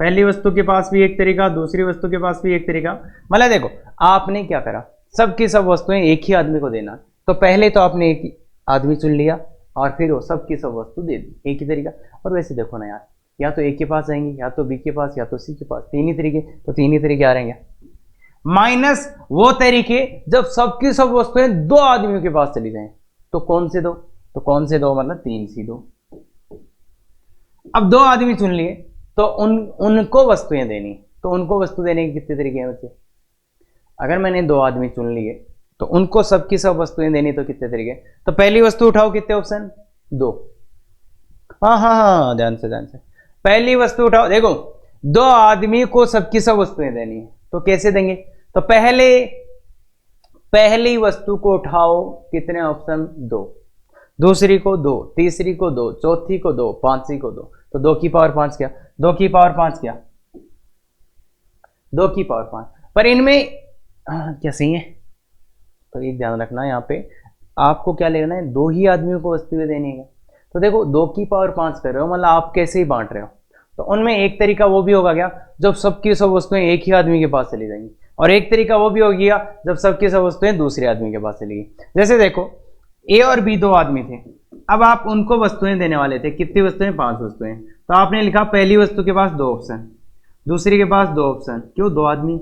पहली वस्तु के पास भी एक तरीका, दूसरी वस्तु के पास भी एक तरीका। मतलब देखो आपने क्या करा, सबकी सब वस्तुएं एक ही आदमी को देना, तो पहले तो आपने एक ही आदमी चुन लिया और फिर वो सबकी सब वस्तु दे दी, एक ही तरीका। और वैसे देखो ना यार, या तो ए के पास जाएंगे, या तो बी के पास, या तो सी के पास, 3 ही तरीके, तो 3 ही तरीके आ रहे हैं। माइनस वो तरीके जब सबकी सब वस्तुएं 2 आदमियों के पास चली जाएं, तो कौन से 2, तो कौन से 2 मतलब 3C2। अब 2 आदमी चुन लिए तो उनको वस्तुएं देनी, तो उनको वस्तु देने के कितने तरीके हैं बच्चे, अगर मैंने 2 आदमी चुन लिए तो उनको सबकी सब वस्तुएं देनी, तो कितने तरीके, तो पहली वस्तु उठाओ, कितने ऑप्शन, 2। हाँ ध्यान से पहली वस्तु उठाओ, देखो 2 आदमी को सबकी सब वस्तुएं देनी है, तो कैसे देंगे, तो पहली वस्तु को उठाओ, कितने ऑप्शन, 2, दूसरी को 2, तीसरी को 2, चौथी को 2, पांचवी को 2, तो 2 की पावर 5 क्या, 2 की पावर 5 क्या, 2 की पावर 5। पर इनमें क्या सही है, तो एक ध्यान रखना यहाँ पे आपको क्या लेना है, 2 ही आदमियों को वस्तुएं देनी है। तो देखो 2 की पावर 5 कर रहे हो, मतलब आप कैसे ही बांट रहे हो, तो उनमें एक तरीका वो भी होगा क्या, जब सबकी सब वस्तुएं एक ही आदमी के पास चली जाएंगी, और एक तरीका वो भी हो गया जब सबकी सब वस्तुएं दूसरे आदमी के पास चली गई। जैसे देखो ए और बी 2 आदमी थे, अब आप उनको वस्तुएं देने वाले थे, कितनी वस्तुएं, 5 वस्तुएं, तो आपने लिखा पहली वस्तु के पास 2 ऑप्शन, दूसरी के पास 2 ऑप्शन, क्यों, 2 आदमी,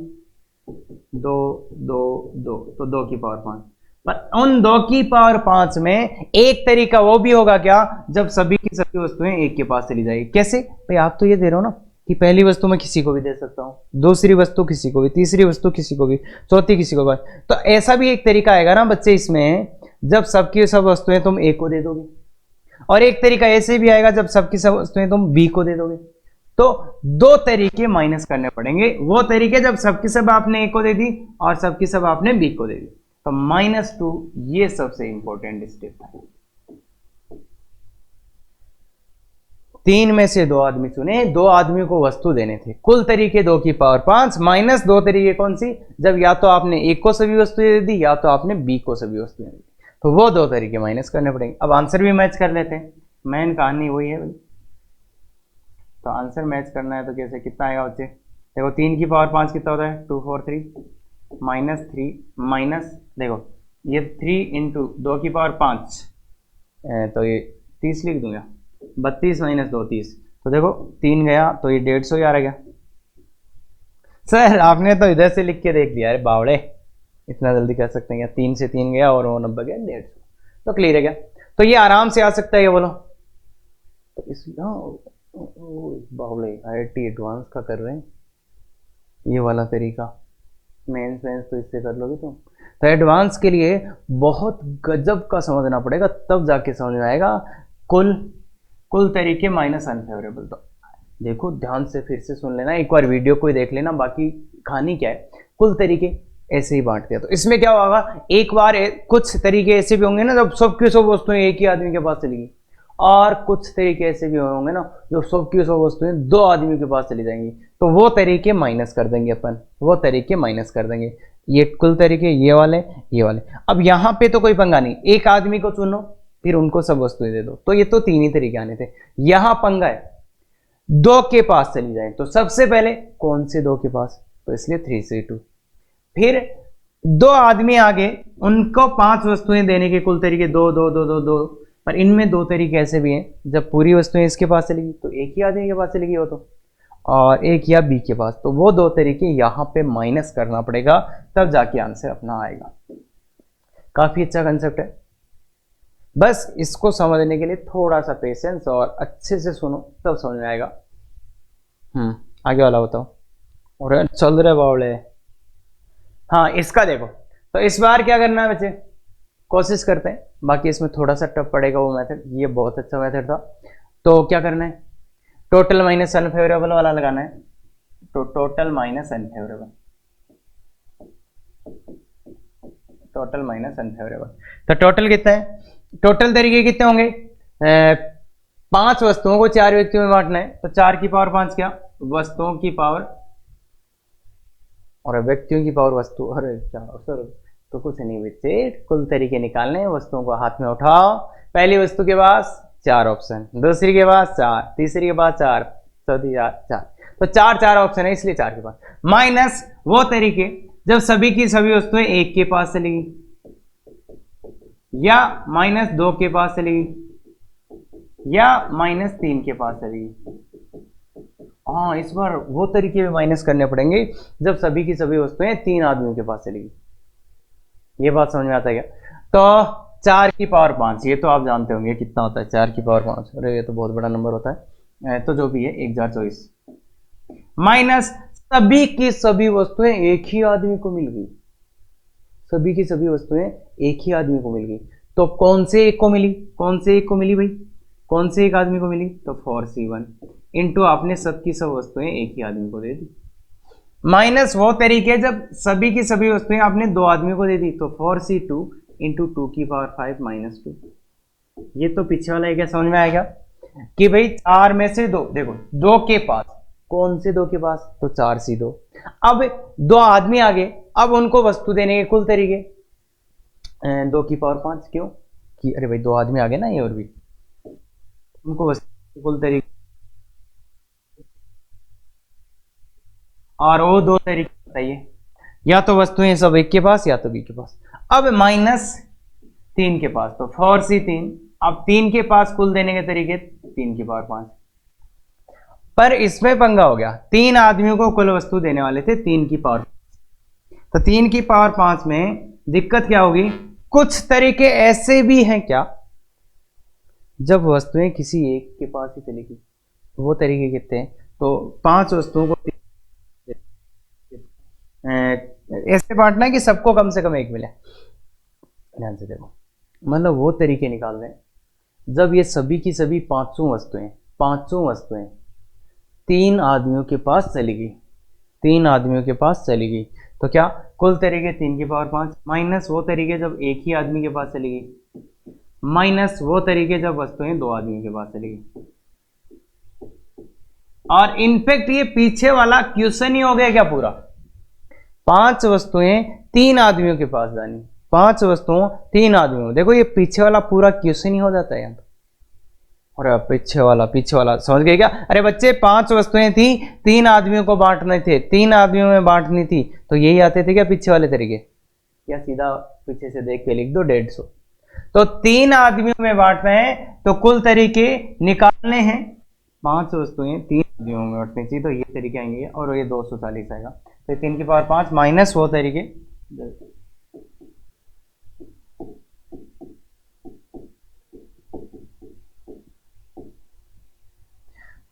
2 2 2, तो 2 की पावर 5। पर उन 2 की पावर 5 में एक तरीका वो भी होगा क्या, जब सभी की सभी वस्तुएं एक के पास चली जाएगी। कैसे भाई, आप तो ये दे रहे हो ना कि पहली वस्तु मैं किसी को भी दे सकता हूँ, दूसरी वस्तु किसी को भी, तीसरी वस्तु किसी को भी, चौथी किसी को भी, तो ऐसा भी एक तरीका आएगा ना बच्चे इसमें, जब सबकी सब वस्तुएं तुम ए को दे दोगे, और एक तरीका ऐसे भी आएगा जब सबकी सब वस्तुएं तुम बी को दे दोगे। तो 2 तरीके माइनस करने पड़ेंगे, वो तरीके जब सबकी सब आपने ए को दे दी और सबकी सब आपने बी को दे दी, तो -2 ये सबसे इंपॉर्टेंट स्टेप है। 3 में से 2 आदमी चुने, 2 आदमियों को वस्तु देने थे, कुल तरीके 2 की पावर 5 माइनस 2 तरीके कौन सी, जब या तो आपने ए को सभी वस्तुएं दे दी, या तो आपने बी को सभी वस्तुएं दे दी, तो वो 2 तरीके माइनस करने पड़ेंगे। अब आंसर भी मैच कर लेते हैं, मेन कहानी वही है भाई। तो आंसर मैच करना है तो कैसे, कितना आएगा बच्चे, देखो 3 की पावर 5 कितना होता है, 2 4 3 -3 माइनस, देखो ये 3 इंटू 2 की पावर 5, तो ये 30 लिख दूंगा, 32 - 2 30, तो देखो 3 गया तो ये 150 गया। सर आपने तो इधर से लिख के देख लिया, अरे बावड़े इतना जल्दी कर सकते हैं क्या, 3 से 3 गया और वो 90 गया, 150, तो क्लियर है क्या, तो ये आराम से आ सकता है, ये बोलो, तो इस बावड़े IIT एडवांस का कर रहे हैं, ये वाला तरीका, मेंस तो इससे कर लोगे तुम, तो एडवांस के लिए बहुत गजब का समझना पड़ेगा, तब जाके समझ में आएगा। कुल तरीके माइनस अनफेवरेबल, तो देखो ध्यान से फिर से सुन लेना, एक बार वीडियो को ही देख लेना, बाकी कहानी क्या है, कुल तरीके ऐसे ही बांट दिया। तो इसमें क्या होगा, एक बार कुछ तरीके ऐसे भी होंगे ना जब सबकी सब वस्तुएं एक ही आदमी के पास चलेगी, और कुछ तरीके ऐसे भी होंगे ना जो सबकी सब वस्तुएं 2 आदमियों के पास चली जाएंगी, तो वो तरीके माइनस कर देंगे अपन, वो तरीके माइनस कर देंगे, ये कुल तरीके ये वाले ये वाले। अब यहाँ पे तो कोई पंगा नहीं, एक आदमी को चुनो फिर उनको सब वस्तुएं दे दो, तो ये तो 3 ही तरीके आने थे। यहाँ पंगा है 2 के पास चली जाए, तो सबसे पहले कौन से 2 के पास, तो इसलिए 3C2, फिर 2 आदमी आगे, उनको 5 वस्तुएं देने के कुल तरीके 2 2 2 2 2, पर इनमें 2 तरीके ऐसे भी हैं, जब पूरी वस्तुएं इसके पास चलेगी तो एक ही आदमी के पास चलेगी वो, तो और एक या बी के पास, तो वो 2 तरीके यहाँ पे माइनस करना पड़ेगा, तब जाके आंसर अपना आएगा। काफी अच्छा कंसेप्ट है, बस इसको समझने के लिए थोड़ा सा पेशेंस और अच्छे से सुनो, तब समझ में आएगा। आगे वाला बताओ, और चल रहे बावड़े हाँ इसका देखो, तो इस बार क्या करना है बच्चे, कोशिश करते हैं, बाकी इसमें थोड़ा सा टफ पड़ेगा वो मेथड, ये बहुत अच्छा मेथड था। तो क्या करना है, टोटल माइनस अनफेवरेबल वाला लगाना है, तो total minus unfavourable, total minus unfavourable. तो टोटल कितना है, टोटल तरीके कितने होंगे, 5 वस्तुओं को 4 व्यक्तियों में बांटना है, तो 4 की पावर 5 क्या, वस्तुओं की पावर, और व्यक्तियों की पावर वस्तु, अरे सर तो कुछ नहीं बच्चे, कुल तरीके निकालने हैं, वस्तुओं को हाथ में उठाओ, पहली वस्तु के पास 4 ऑप्शन, दूसरी के पास 4, तीसरी के पास 4, चौथी 4, तो 4 ऑप्शन है इसलिए 4 के पास, माइनस वो तरीके जब सभी की सभी वस्तुएं 1 के पास चलेगी, या -2 के पास चलेगी, या -3 के पास चलेगी। हाँ इस बार वो तरीके में माइनस करने पड़ेंगे जब सभी की सभी वस्तुएं 3 आदमियों के पास चलेगी। ये बात समझ में आता है क्या? तो 4 की पावर 5, ये तो आप जानते होंगे कितना होता है 4 की पावर 5, अरे ये तो बहुत बड़ा नंबर होता है, तो जो भी है 1024, माइनस सभी की सभी वस्तुएं एक ही आदमी को मिल गई, सभी की सभी वस्तुएं एक ही आदमी को मिल गई, तो कौन से एक को मिली, कौन से एक को मिली भाई, कौन से एक आदमी को मिली, तो 4C1 इंटू आपने सबकी सब वस्तुएं एक ही आदमी को दे दी, माइनस वो तरीके जब सभी की सभी वस्तुएं आपने 2 आदमी को दे दी, तो 4C2 इंटू 2 की पावर 5 -2। ये तो पीछे वाला है क्या, समझ में आएगा कि भाई 4 में से 2, देखो 2 के पास, कौन से 2 के पास, तो 4C2, अब 2 आदमी आ गए, अब उनको वस्तु देने के कुल तरीके 2 की पावर 5, क्यों कि अरे भाई 2 आदमी आ गए ना, ये और भी उनको वस्तु कुल तरीके, और वो 2 तरीके बताइए, या तो वस्तुएं सब 1 के पास या तो बी के पास, अब -3 के पास, तो 4C3, अब 3 के पास कुल देने के तरीके 3 की पावर 5, पर इसमें पंगा हो गया, 3 आदमियों को कुल वस्तु देने वाले थे 3 की पावर, तो 3 की पावर 5 में दिक्कत क्या होगी, कुछ तरीके ऐसे भी हैं क्या जब वस्तुएं किसी एक के पास ही चलेगी, वो तरीके कितने हैं, तो 5 वस्तुओं को ऐसे बांटना है कि सबको कम से कम 1 मिले, ध्यान से देखो, मतलब वो तरीके निकाल रहे हैं जब ये सभी की सभी पांचों वस्तुएं 3 आदमियों के पास चलेगी, 3 आदमियों के पास चलेगी, तो क्या कुल तरीके 3 की पावर 5, माइनस वो तरीके जब एक ही आदमी के पास चलेगी, माइनस वो तरीके जब वस्तुएं 2 आदमियों के पास चलेगी। और इनफैक्ट ये पीछे वाला क्वेश्चन ही हो गया क्या पूरा, 5 वस्तुएं 3 आदमियों के पास जानी, 5 वस्तुओं 3 आदमियों, देखो ये पीछे वाला पूरा क्वेश्चन ही हो जाता है यहाँ। और पीछे वाला समझ गए क्या? अरे बच्चे 5 वस्तुएं थी, 3 आदमियों को बांटने थे, 3 आदमियों में बांटनी थी, तो यही आते थे क्या पीछे वाले तरीके, या सीधा पीछे से देख के लिख दो 150। तो 3 आदमियों में बांटना है तो कुल तरीके निकालने हैं, 5 वस्तुएं 3 आदमियों में बांटनी चाहिए, तो ये तरीके आएंगे और ये 240 आएगा, तो 3 की पावर 5 माइनस वो तरीके,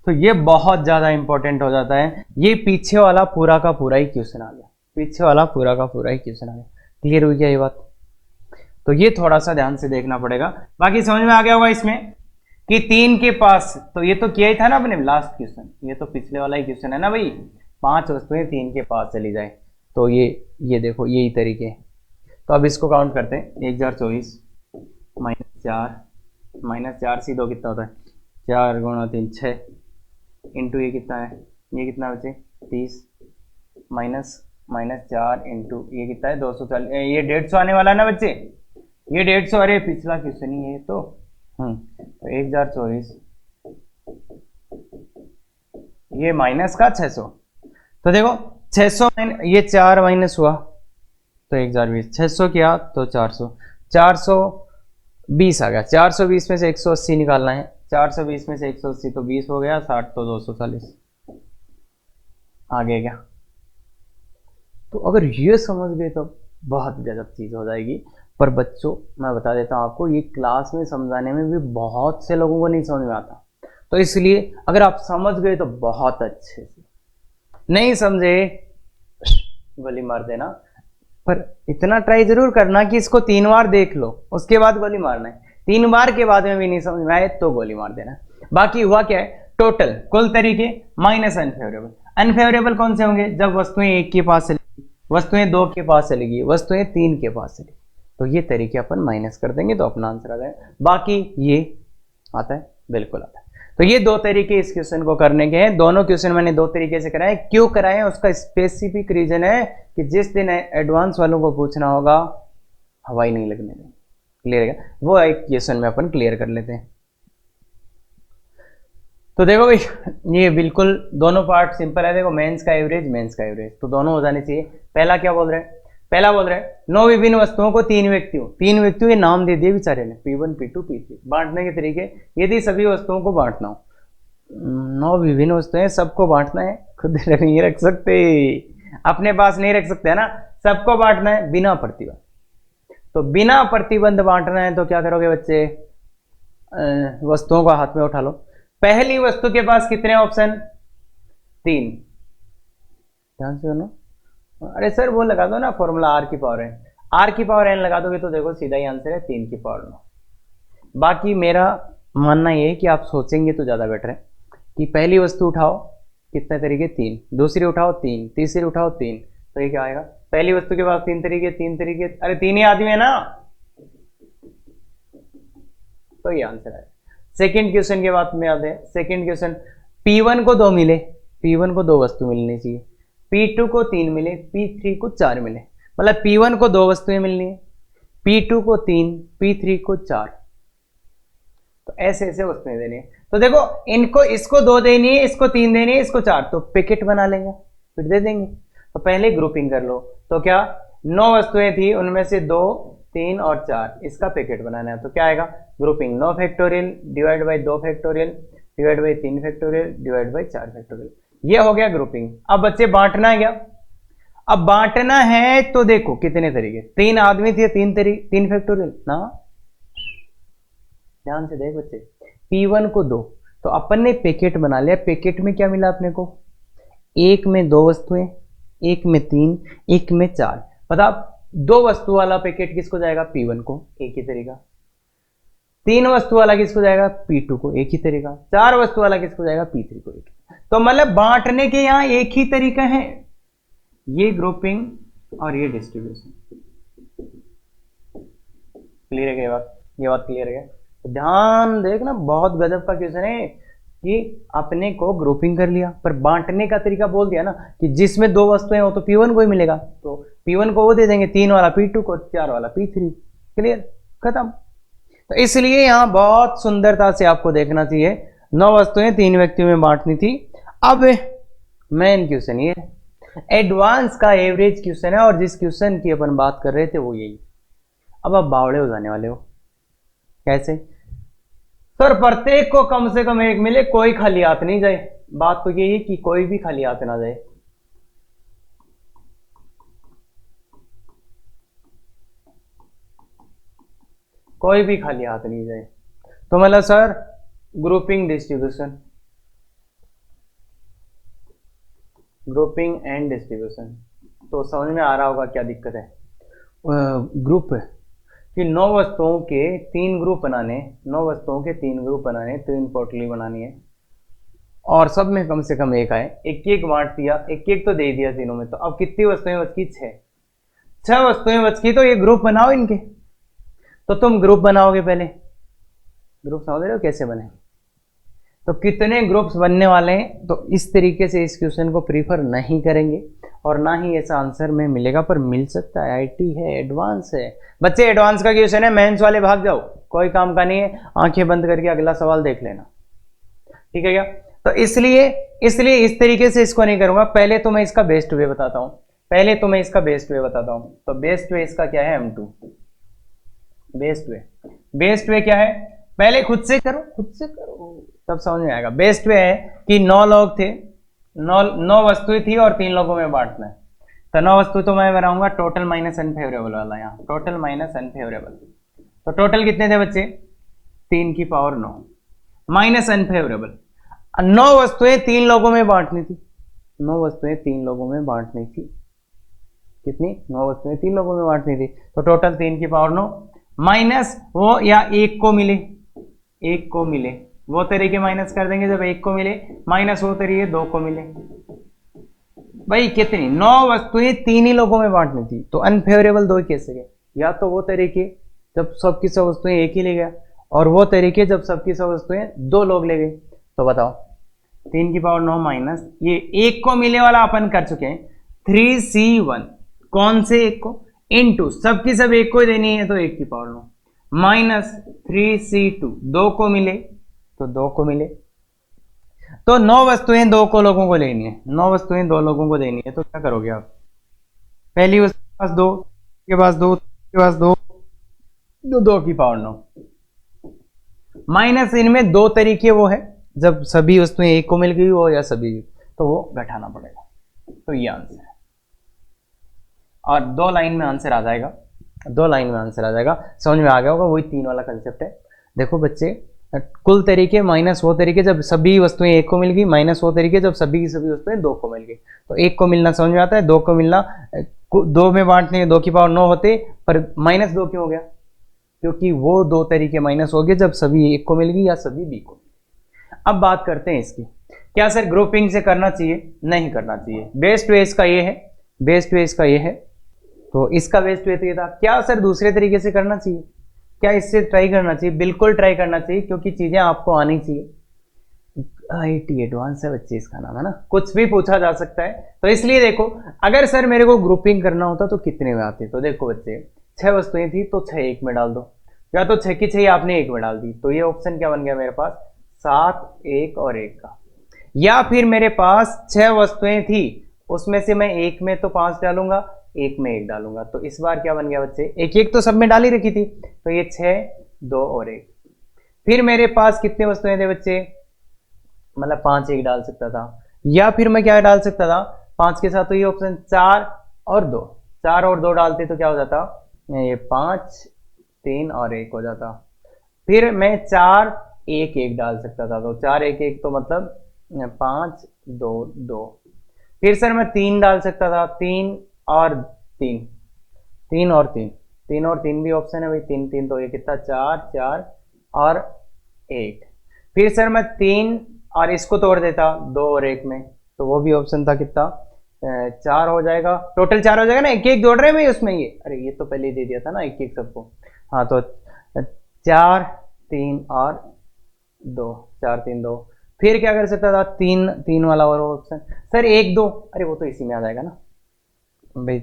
तो ये बहुत ज्यादा इंपॉर्टेंट हो जाता है। ये पीछे वाला पूरा का पूरा ही क्वेश्चन आ गया, पीछे वाला पूरा का पूरा ही क्वेश्चन आ गया। क्लियर हुई क्या ये बात? तो ये थोड़ा सा ध्यान से देखना पड़ेगा, बाकी समझ में आ गया होगा इसमें कि 3 के पास, तो ये तो किया ही था ना अपने लास्ट क्वेश्चन, ये तो पिछले वाला ही क्वेश्चन है ना भाई, 5 वस्तुएं 3 के पास चली जाए, तो ये देखो यही तरीके। तो अब इसको काउंट करते हैं, 1024 -4 सी 2 कितना होता है, 4 गुणा 3 6 इंटू ये कितना है, ये कितना बचे 30 -4 इंटू ये कितना है 240, ये 150 आने वाला है ना बच्चे, ये 150, अरे पिछला क्वेश्चन ही है तो 1024 ये माइनस का 600, तो देखो 600 ये 4 माइनस हुआ तो 1020, 600 किया तो 400, 420 आ गया, 420 में से 180 निकालना है, 420 में से 180 तो 20 हो गया, 60 तो 240 आ गया क्या? तो अगर ये समझ गए तो बहुत गजब चीज हो जाएगी। पर बच्चों मैं बता देता हूं आपको, ये क्लास में समझाने में भी बहुत से लोगों को नहीं समझ में आता, तो इसलिए अगर आप समझ गए तो बहुत अच्छे से, नहीं समझे गोली मार देना, पर इतना ट्राई जरूर करना कि इसको 3 बार देख लो, उसके बाद गोली मारना है। 3 बार के बाद में भी नहीं समझ में आए तो गोली मार देना। बाकी हुआ क्या है, टोटल कुल तरीके माइनस अनफेवरेबल। अनफेवरेबल कौन से होंगे, जब वस्तुएं 1 के पास चलेगी, वस्तुएं 2 के पास चलेगी, वस्तुएं 3 के पास चलेगी, तो ये तरीके अपन माइनस कर देंगे तो अपना आंसर आ जाएगा। बाकी ये आता है, बिल्कुल आता है। तो ये 2 तरीके इस क्वेश्चन को करने के हैं। दोनों क्वेश्चन मैंने 2 तरीके से कराए। क्यों कराए उसका स्पेसिफिक रीजन है कि जिस दिन एडवांस वालों को पूछना होगा हवाई नहीं लगने देंगे। क्लियर है, वो एक क्वेश्चन में अपन क्लियर कर लेते हैं। तो देखो भाई, ये बिल्कुल दोनों पार्ट सिंपल है। देखो मेंस का एवरेज, मेंस का एवरेज, तो दोनों हो जाने चाहिए। पहला क्या बोल रहे हैं, पहला बोल रहे हैं 9 विभिन्न वस्तुओं को 3 व्यक्तियों के नाम दे दिए बेचारे ने, P1 P2 P3। बांटने के तरीके, यदि सभी वस्तुओं को बांटना हो, 9 विभिन्न वस्तुएं सबको बांटना है, खुद नहीं रख सकते, अपने पास नहीं रख सकते है ना, सबको बांटना है बिना प्रतिबंध। तो बिना प्रतिबंध बांटना है तो क्या करोगे बच्चे, वस्तुओं को हाथ में उठा लो। पहली वस्तु के पास कितने ऑप्शन, 3। ध्यान से सुनो। अरे सर वो लगा दो ना फॉर्मूला r की पावर n, r की पावर n लगा दोगे तो देखो सीधा ही आंसर है 3 की पावर 9। बाकी मेरा मानना ये है कि आप सोचेंगे तो ज़्यादा बेटर है कि पहली वस्तु उठाओ कितने तरीके, 3, दूसरी उठाओ 3, तीसरी उठाओ 3, तो ये क्या आएगा, पहली वस्तु के पास 3 तरीके, अरे 3 ही आदमी है ना, तो ये आंसर है। सेकेंड क्वेश्चन के बाद में आते हैं। सेकेंड क्वेश्चन, P1 को 2 मिले, P1 को 2 वस्तु मिलनी चाहिए, P2 को 3 मिले, P3 को 4 मिले, मतलब P1 को 2 वस्तुएं मिलनी है, P2 को 3, P3 को 4, तो ऐसे ऐसे वस्तुएं देनी है। तो देखो इनको, इसको 2 देनी है, इसको 3 देनी है, इसको 4, तो पैकेट बना लेंगे फिर दे देंगे। तो पहले ग्रुपिंग कर लो, तो क्या 9 वस्तुएं थी, उनमें से 2, 3 और 4, इसका पैकेट बनाना है, तो क्या आएगा, grouping 9 factorial divide by 2 factorial divide by 3 factorial divide by 4 factorial, ये हो गया ग्रुपिंग। अब बच्चे बांटना है क्या, अब बांटना है तो देखो कितने तरीके, 3 आदमी थे, 3 फैक्टोरियल ना, ध्यान से देख बच्चे, P1 को 2, तो अपन ने पैकेट बना लिया। पैकेट में क्या मिला अपने को, एक में 2 वस्तुएं, एक में 3, एक में 4, बता 2 वस्तु वाला पैकेट किसको जाएगा, P1 को, एक ही तरीका। 3 वस्तु वाला किसको जाएगा, P2 को, एक ही तरीका। 4 वस्तु वाला किसको जाएगा, P3 को, एक। तो मतलब बांटने के यहां एक ही तरीका है, ये ग्रुपिंग और ये डिस्ट्रीब्यूशन। क्लियर है क्या बात, ये बात क्लियर है। तो ध्यान देखना, बहुत गजब का क्वेश्चन है कि अपने को ग्रुपिंग कर लिया पर बांटने का तरीका बोल दिया ना, कि जिसमें 2 वस्तुएं हो तो P1 को ही मिलेगा, तो P1 को वो दे देंगे, 3 वाला P2 को, 4 वाला P3। क्लियर, खत्म। तो इसलिए यहां बहुत सुंदरता से आपको देखना चाहिए, 9 वस्तुएं 3 व्यक्तियों में बांटनी थी। अब मेन क्वेश्चन ये एडवांस का एवरेज क्वेश्चन है, और जिस क्वेश्चन की अपन बात कर रहे थे वो यही। अब आप बावड़े हो जाने वाले हो, कैसे सर, प्रत्येक को कम से कम 1 मिले, कोई खाली हाथ नहीं जाए। बात तो यही है कि कोई भी खाली हाथ ना जाए। कोई भी खाली हाथ नहीं जाए, तो मतलब sir grouping distribution, grouping and distribution, तो समझ में आ रहा होगा क्या दिक्कत है। ग्रुप कि 9 वस्तुओं के 3 ग्रुप बनाने, 9 वस्तुओं के 3 ग्रुप बनाने, 3 पोटली बनानी है, और सब में कम से कम 1 आए, एक बांट दिया, एक तो दे दिया तीनों में। तो अब कितनी वस्तुएं बच की, 6 वस्तुएं बच की। तो ये ग्रुप बनाओ इनके, तो तुम ग्रुप बनाओगे, पहले ग्रुप समझ रहे हो कैसे बने, तो कितने ग्रुप्स बनने वाले हैं। तो इस तरीके से इस क्वेश्चन को प्रीफर नहीं करेंगे, और ना ही ऐसा आंसर में मिलेगा, पर मिल सकता है। आईटी है, एडवांस है बच्चे, एडवांस का क्वेश्चन है, मेंस वाले भाग जाओ, कोई काम का नहीं है, आंखें बंद करके अगला सवाल देख लेना, ठीक है क्या। तो इसलिए इस तरीके से इसको नहीं करूंगा। पहले तो मैं इसका बेस्ट वे बताता हूं, तो बेस्ट वे इसका क्या है, M2। बेस्ट वे क्या है, पहले खुद से करो तब समझ में आएगा। बेस्ट वे है कि 9 लोग थे, 9 वस्तुएं थी और 3 लोगों में बांटना है। तो 9 वस्तु तो मैं बनाऊंगा टोटल माइनस अनफेवरेबल वाला, यहाँ टोटल माइनस अनफेवरेबल। तो टोटल कितने थे बच्चे, 3 की पावर 9 माइनस अनफेवरेबल। 9 वस्तुएं 3 लोगों में बांटनी थी, 9 वस्तुएं 3 लोगों में बांटनी थी। कितनी 9 वस्तुएं 3 लोगों में बांटनी थी, तो टोटल 3 की पावर 9 माइनस वो या एक को मिले, एक को मिले वो तरीके माइनस कर देंगे जब एक को मिले, माइनस वो तरीके 2 को मिले। भाई कितनी 9 वस्तुएं 3 ही लोगों में बांटनी थी, तो अनफेवरेबल 2 कैसे गए? या तो वो तरीके जब सबकी सब वस्तुएं एक ही ले गया, और वो तरीके जब सबकी सब वस्तुएं 2 लोग ले गए। तो बताओ 3 की पावर 9 माइनस ये एक को मिले वाला अपन कर चुके हैं 3C1, कौन से एक को, इनटू सबकी सब एक को ही देनी है तो 1 की पावर 9 माइनस 3C2, 2 को मिले तो 2 को मिले, तो 9 वस्तुएं 2 को लोगों को लेनी है, 9 वस्तुएं 2 लोगों को देनी है, तो क्या करोगे आप? पहली वस्तु के पास 2, के पास 2, के पास 2, 2 की पावर 9 माइनस इनमें 2 तरीके वो है जब सभी वस्तुएं एक को मिल गई हो या सभी, तो वो घटाना पड़ेगा। तो ये आंसर है, और 2 लाइन में आंसर आ जाएगा, 2 लाइन में आंसर आ जाएगा। समझ में आ गया होगा, वही 3 वाला कंसेप्ट है। देखो बच्चे, कुल तरीके माइनस वो तरीके जब सभी वस्तुएं एक को मिल गई, माइनस वो तरीके जब सभी की सभी वस्तुएं 2 को मिल गई। तो 1 को मिलना समझ में आता है, 2 को मिलना 2 में बांटने 2 की पावर 9 होते, पर माइनस 2 क्यों हो गया? क्योंकि वो 2 तरीके माइनस हो गए जब सभी एक को मिल गई या सभी बी को। अब बात करते हैं इसकी, क्या सर ग्रुपिंग से करना चाहिए? नहीं करना चाहिए। बेस्ट वे इसका ये है, बेस्ट वे इसका ये है, तो इसका बेस्ट वे तो ये था। क्या सर दूसरे तरीके से करना चाहिए? क्या इससे ट्राई करना चाहिए? बिल्कुल ट्राई करना चाहिए, क्योंकि चीजें आपको आनी चाहिए। IIT एडवांस है बच्चे इसका नाम है ना, कुछ भी पूछा जा सकता है। तो इसलिए देखो, अगर सर मेरे को ग्रुपिंग करना होता तो कितने में आते? तो देखो बच्चे, 6 वस्तुएं थी तो 6 एक में डाल दो, या तो 6 की 6 आपने एक में डाल दी, तो ये ऑप्शन क्या बन गया मेरे पास? 7, 1 और 1 का। या फिर मेरे पास 6 वस्तुएं थी, उसमें से मैं एक में तो 5 डालूंगा, एक में 1 डालूंगा, तो इस बार क्या बन गया बच्चे? 1 1 तो सब में डाल ही रखी थी, तो ये 6, 2 और 1। फिर मेरे पास कितने वस्तुएं थे बच्चे? मतलब 5 1 डाल सकता था, या फिर मैं क्या डाल सकता था 5 के साथ? तो ये ऑप्शन 4 और 2, 4 और 2 डालते तो क्या हो जाता? ये 5, 3 और 1 हो जाता। फिर मैं 4 1 1 डाल सकता था, तो 4 1 1 तो मतलब 5 2 2। फिर सर मैं 3 डाल सकता था, 3 और 3, 3 और 3, 3 और 3 भी ऑप्शन है भाई, 3 3 तो ये कितना? 4 4 और 1। फिर सर मैं 3 और इसको तोड़ देता 2 और 1 में, तो वो भी ऑप्शन था कितना? 4 हो जाएगा, टोटल 4 हो जाएगा ना। 1 1 जोड़ रहे हैं भाई उसमें, ये अरे ये तो पहले ही दे दिया था ना 1 1 सबको। हाँ, तो 4 3 और 2, 4 3 2। फिर क्या कर सकता था? 3 3 वाला और ऑप्शन सर 1 2, अरे वो तो इसी में आ जाएगा ना भाई।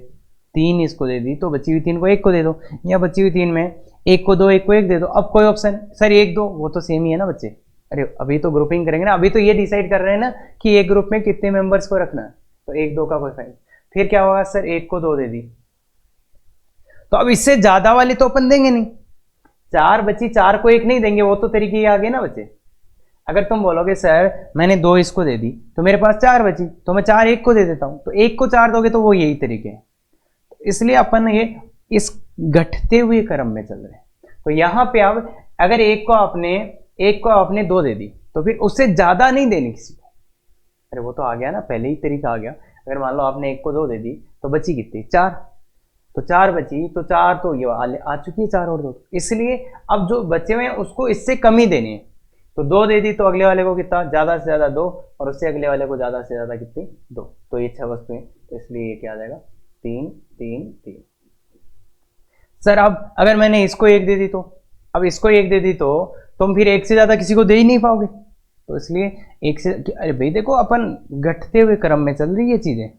3 इसको दे दी तो बची हुई 3 को 1 को दे दो, या बची हुई 3 में 1 को 2 1 को 1 दे दो। अब कोई ऑप्शन सर 1 2, वो तो सेम ही है ना बच्चे। अरे अभी तो ग्रुपिंग करेंगे ना, अभी तो ये डिसाइड कर रहे हैं ना कि एक ग्रुप में कितने मेंबर्स को रखना है, तो 1 2 का कोई फायदा। फिर क्या होगा सर? 1 को 2 दे दी, तो अब इससे ज्यादा वाली तो अपन देंगे नहीं, 4 बची, 4 को 1 नहीं देंगे, वो तो तरीके ही आ गए ना बच्चे। अगर तुम बोलोगे सर मैंने 2 इसको दे दी तो मेरे पास 4 बची, तो मैं 4 1 को दे देता हूं, तो 1 को 4 दोगे तो वो यही तरीके हैं। इसलिए अपन ये इस घटते हुए क्रम में चल रहे हैं। तो यहां पे अब अगर 1 को आपने 2 दे दी, तो फिर उससे ज्यादा नहीं देनी किसी को। अरे वो तो आ गया ना, पहले ही तरीका आ गया। अगर मान लो आपने 1 को 2 दे दी तो बची कितनी? 4, तो 4 बची, तो 4 तो ये आ चुकी है 4 और 2, इसलिए अब जो बचे हुए हैं उसको इससे कम ही देनी है। तो 2 दे दी तो अगले वाले को कितना? ज्यादा से ज्यादा 2, और उससे अगले वाले को ज्यादा से ज्यादा कितनी? 2। तो ये 6 वस्तुएं, तो इसलिए ये क्या आ जाएगा? 3 3 3। सर अब अगर मैंने इसको 1 दे दी, तो अब इसको 1 दे दी तो तुम फिर 1 से ज्यादा किसी को दे ही नहीं पाओगे, तो इसलिए 1 से, अरे भाई देखो अपन घटते हुए क्रम में चल रही है चीजें।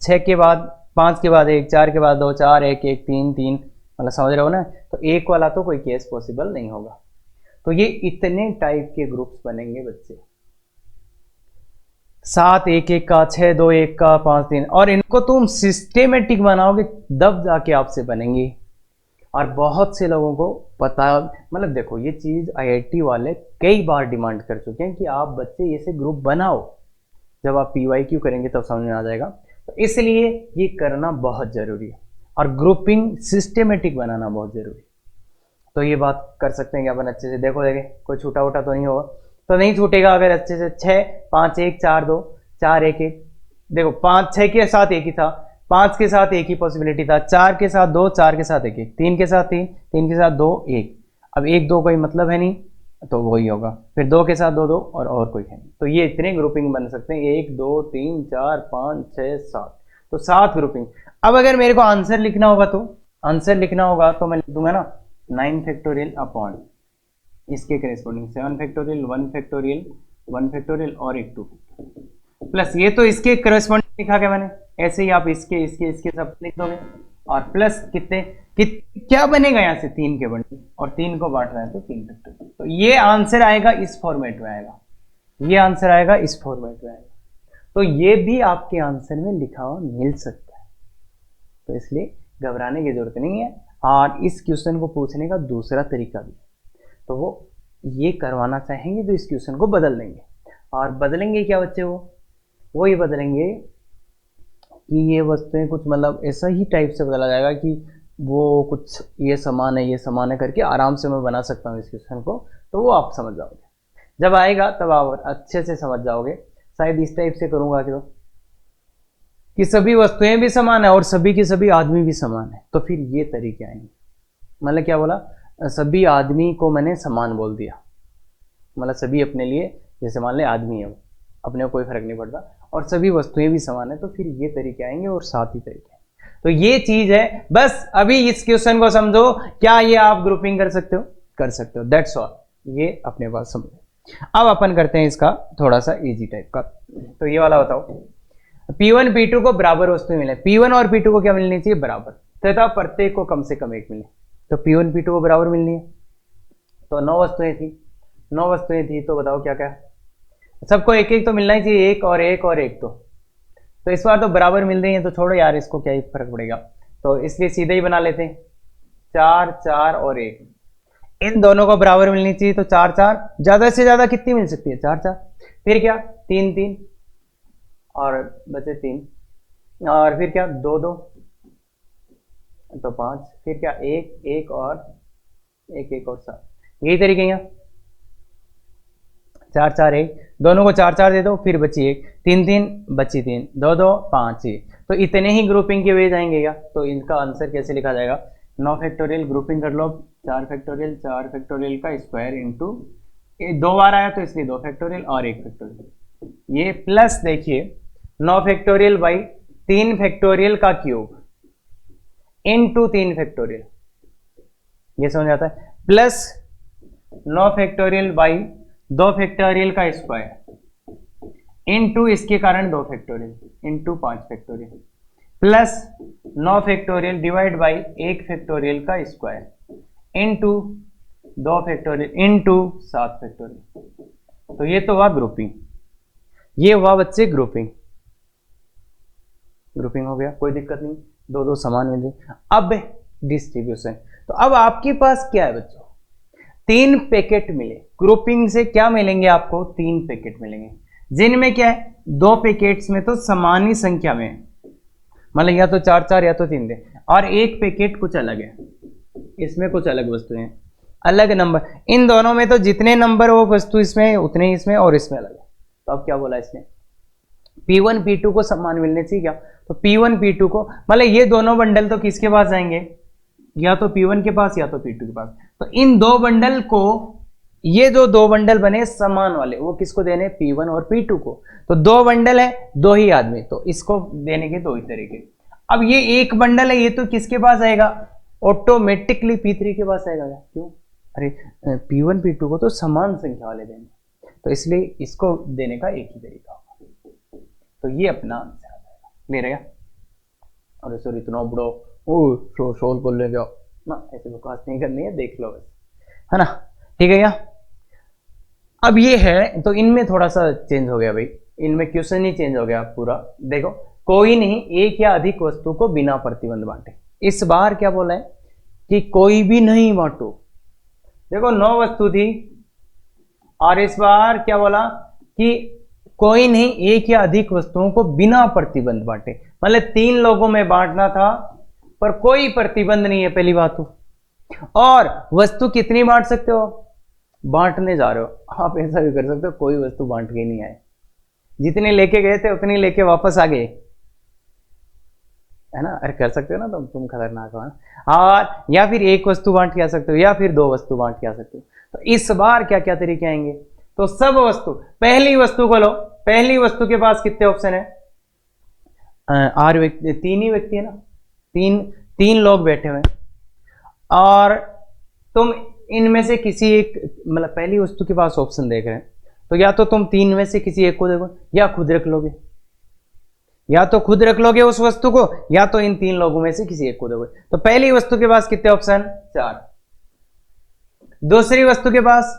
6 के बाद 5 के बाद 1, 4 के बाद 2, 4 1 1 3 3, मतलब समझ रहे हो ना। तो 1 वाला तो कोई केस पॉसिबल नहीं होगा। तो ये इतने टाइप के ग्रुप्स बनेंगे बच्चे, 7 1 1 का, 6 2 1 का, 5 3, और इनको तुम सिस्टेमेटिक बनाओगे तब जाके आपसे बनेंगी। और बहुत से लोगों को पता, मतलब देखो ये चीज IIT वाले कई बार डिमांड कर चुके हैं कि आप बच्चे ये से ग्रुप बनाओ, जब आप PYQ करेंगे तब समझ में आ जाएगा। तो इसलिए ये करना बहुत जरूरी है, और ग्रुपिंग सिस्टेमेटिक बनाना बहुत जरूरी है। तो ये बात कर सकते हैं कि अपन अच्छे से देखो, देखे कोई छूटा उटा तो नहीं होगा, तो नहीं छूटेगा अगर अच्छे से। 6 5 1 4 2 4 1 1, देखो 5 6 के साथ 1 ही था, 5 के साथ एक ही पॉसिबिलिटी था, 4 के साथ 2, 4 के साथ 1 1, 3 के साथ 3, 3 के साथ 2 1। अब 1 2 कोई मतलब है नहीं तो वही होगा, फिर 2 के साथ 2 2 और कोई है नहीं। तो ये इतने ग्रुपिंग बन सकते हैं, 1 2 3 4 5 6 7, तो 7 ग्रुपिंग। अब अगर मेरे को आंसर लिखना होगा तो मैं लिख दूंगा ना 9 फैक्टोरियल अपॉन इसके करेस्पॉन्डिंग 7 फैक्टोरियल 1 फैक्टोरियल 1 फैक्टोरियल और एक 2 प्लस ये तो इसके करस्पॉन्डिंग लिखा क्या मैंने, ऐसे ही आप इसके सब लिख दोगे और प्लस क्या बनेगा यहाँ से 3 के बंडल और 3 को बांट रहा है तो 3 फैक्टोरियल। तो ये आंसर आएगा इस फॉर्मेट में आएगा, ये आंसर आएगा इस फॉर्मेट में आएगा। तो ये भी आपके आंसर में लिखा हुआ मिल सकता है, तो इसलिए घबराने की जरूरत नहीं है। और इस क्वेश्चन को पूछने का दूसरा तरीका भी, तो वो ये करवाना चाहेंगे तो इस क्वेश्चन को बदल देंगे। और बदलेंगे क्या बच्चे, वो ये बदलेंगे कि ये वस्तुएं कुछ मतलब ऐसा ही टाइप से बदला जाएगा कि वो कुछ ये समान है करके आराम से मैं बना सकता हूँ इस क्वेश्चन को, तो वो आप समझ जाओगे। जब आएगा तब आप अच्छे से समझ जाओगे। शायद इस टाइप से करूँगा कि सभी वस्तुएं भी समान है और सभी के सभी आदमी भी समान है, तो फिर ये तरीके आएंगे। मतलब क्या बोला, सभी आदमी को मैंने समान बोल दिया, मतलब सभी अपने लिए, जैसे मान ले आदमी है वो, अपने को कोई फर्क नहीं पड़ता, और सभी वस्तुएं भी समान है, तो फिर ये तरीके आएंगे और 7 ही तरीके आएंगे। तो ये चीज है, बस अभी इस क्वेश्चन को समझो, क्या ये आप ग्रुपिंग कर सकते हो, दैट्स ऑल, ये अपने पास समझो। अब अपन करते हैं इसका थोड़ा सा इजी टाइप का। तो ये वाला बताओ, P1 P2 को बराबर वस्तुएं मिले, P1 और P2 को क्या मिलनी चाहिए, बराबर, तथा प्रत्येक को कम से कम एक मिले। तो P1 P2 को बराबर मिलनी है, तो 9 वस्तुएं थी, तो बताओ क्या क्या, सबको एक एक तो मिलना ही चाहिए, एक और एक तो इस बार तो बराबर मिल रही है, तो छोड़ो यार, इसको क्या ही फर्क पड़ेगा, तो इसलिए सीधे ही बना लेते हैं 4 4 और 1। इन दोनों को बराबर मिलनी चाहिए, तो 4 4, ज्यादा से ज्यादा कितनी मिल सकती है, 4 4, फिर क्या 3 3 और बचे 3, और फिर क्या 2 2 तो 5, फिर क्या 1 1 और 7, यही तरीके हैं। 4 4 1, दोनों को 4 4 दे दो, फिर बची 1, 3 3 बची 3, 2 2 5 ही, तो इतने ही ग्रुपिंग के वे जाएंगे क्या। तो इनका आंसर कैसे लिखा जाएगा, 9 फैक्टोरियल ग्रुपिंग कर लो, 4 फैक्टोरियल का स्क्वायर इंटू 2 बार आया तो इसलिए 2 फैक्टोरियल और 1 फैक्टोरियल, ये प्लस देखिए 9 फैक्टोरियल बाई 3 फैक्टोरियल का क्यूब इंटू 3 फैक्टोरियल, ये समझ आता है, प्लस 9 फैक्टोरियल बाई 2 फैक्टोरियल का स्क्वायर इंटू इसके कारण 2 factorial into 5 factorial, plus 9 factorial divide by 1 factorial का square into 2 factorial into 7 factorial. तो ये तो हुआ ग्रुपिंग, ये हुआ बच्चे ग्रुपिंग हो गया, कोई दिक्कत नहीं, 2 2 समान मिल गए। अब डिस्ट्रीब्यूशन, तो अब आपके पास क्या है बच्चों, 3 पैकेट मिले, ग्रुपिंग से क्या मिलेंगे आपको, 3 पैकेट मिलेंगे, जिनमें क्या है 2 पैकेट्स में तो समान ही संख्या में है, मतलब या तो 4 4 या तो 3 थे, और एक पैकेट कुछ अलग है, इसमें कुछ अलग वस्तुएं हैं, अलग नंबर, इन दोनों में तो जितने नंबर वो वस्तु इसमें उतने ही इसमें और इसमें अलग है। तो अब क्या बोला इसने, P1 P2 को समान मिलने चाहिए क्या, तो P1 P2 को, मतलब ये दोनों बंडल तो किसके पास जाएंगे, या तो P1 के पास या तो P2 के पास, तो इन 2 बंडल को, ये जो 2 बंडल बने समान वाले, वो किसको देने, P1 और P2 को, तो 2 बंडल है 2 ही आदमी, तो इसको देने के 2 ही तरीके। अब ये एक बंडल है, ये तो किसके पास आएगा, ऑटोमेटिकली P3 के पास आएगा, क्यों, अरे P1 P2 को तो समान संख्या वाले देंगे, तो इसलिए इसको देने का एक ही तरीका होगा। तो ये अपना आंसर आ जाएगा, क्लियर है। अरे सर इतना बड़ो सोल्व कर ले जाओ ना, ऐसे बकवास नहीं करनी है, देख लो बस, है ना, ठीक है क्या। अब ये है, तो इनमें थोड़ा सा चेंज हो गया भाई, इनमें क्वेश्चन ही चेंज हो गया पूरा। देखो, कोई नहीं एक या अधिक वस्तु को बिना प्रतिबंध बांटे, इस बार क्या बोला है कि कोई भी नहीं बांटो। देखो 9 वस्तु थी, और इस बार क्या बोला कि कोई नहीं एक या अधिक वस्तुओं को बिना प्रतिबंध बांटे, मतलब 3 लोगों में बांटना था पर कोई प्रतिबंध नहीं है, पहली बात तो। और वस्तु कितनी बांट सकते हो, बांटने जा रहे हो आप, ऐसा भी कर सकते हो कोई वस्तु बांट के नहीं आए, जितने लेके गए थे उतनी लेके वापस आ गए, है ना, अरे कर सकते हो ना तुम खतरनाक हो ना। और या फिर एक वस्तु बांट के आ सकते हो या फिर दो वस्तु बांट के आ सकते हो। तो इस बार क्या क्या तरीके आएंगे, तो सब वस्तु, पहली वस्तु को लो, पहली वस्तु के पास कितने ऑप्शन है, 8 व्यक्ति, 3 ही व्यक्ति है ना, तीन लोग बैठे हुए हैं और तुम इनमें से किसी एक, मतलब पहली वस्तु के पास ऑप्शन देख रहे हैं, तो या तो तुम 3 में से किसी एक को देखो या खुद रख लोगे, या तो खुद रख लोगे उस वस्तु को या तो इन 3 लोगों में से किसी एक को दोगे। तो पहली वस्तु के पास कितने ऑप्शन, 4। दूसरी वस्तु के पास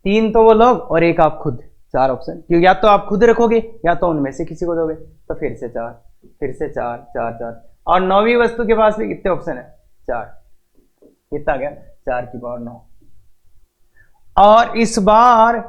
3 तो वो लोग और एक आप खुद, 4 ऑप्शन, क्योंकि या तो आप खुद रखोगे या तो उनमें से किसी को दोगे। तो फिर से 4, फिर से 4 4 4, और 9वीं वस्तु के पास भी कितने ऑप्शन है, 4। कितना गया, 4 की पावर 9। और इस बार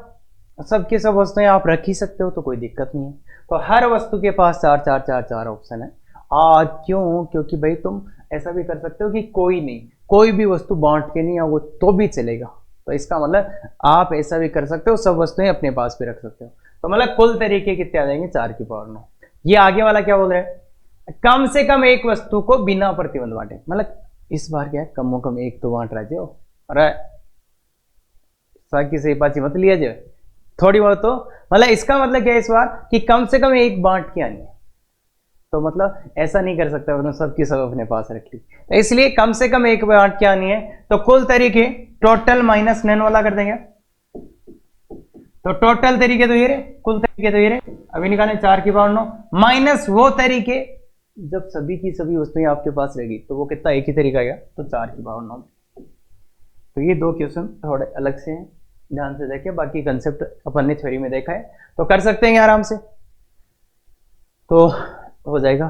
सबके सब वस्तुएं आप रख ही सकते हो, तो कोई दिक्कत नहीं है। तो हर वस्तु के पास 4 4 4 4 ऑप्शन है। और क्यों, क्योंकि भाई तुम ऐसा भी कर सकते हो कि कोई नहीं, कोई भी वस्तु बांट के नहीं आओगे तो भी चलेगा। तो इसका मतलब आप ऐसा भी कर सकते हो, सब वस्तुएं अपने पास भी रख सकते हो। तो मतलब कुल तरीके कितने आ जाएंगे, 4 की पावर 9। ये आगे वाला क्या बोल रहे हैं, कम से कम एक वस्तु को बिना प्रतिबंध बांटे। मतलब इस बार क्या है, कम कम एक तो बांट रहे हो, अरे साकी से पाची मत लिया जाए थोड़ी बहुत। तो मतलब इसका मतलब क्या है इस बार, कि कम से कम एक बांट के आनी है। तो मतलब ऐसा नहीं कर सकता उन्होंने सबकी सब अपने पास रख ली, तो इसलिए कम से कम एक बांट के आनी है। तो कुल तरीके टोटल माइनस नन वाला कर देंगे। तो टोटल तरीके तो ये रहे, कुल तरीके तो ये रहे, अभी निकालें 4 की पावर 9 माइनस वो तरीके जब सभी की सभी वस्तुएं आपके पास रहेगी, तो वो कितना, एक ही तरीका आएगा, तो 4 की पावर 9। तो ये 2 क्वेश्चन थोड़े अलग से हैं, ध्यान से देखें। बाकी कंसेप्ट अपन ने थ्योरी में देखा है, तो कर सकते हैं आराम से, तो हो जाएगा।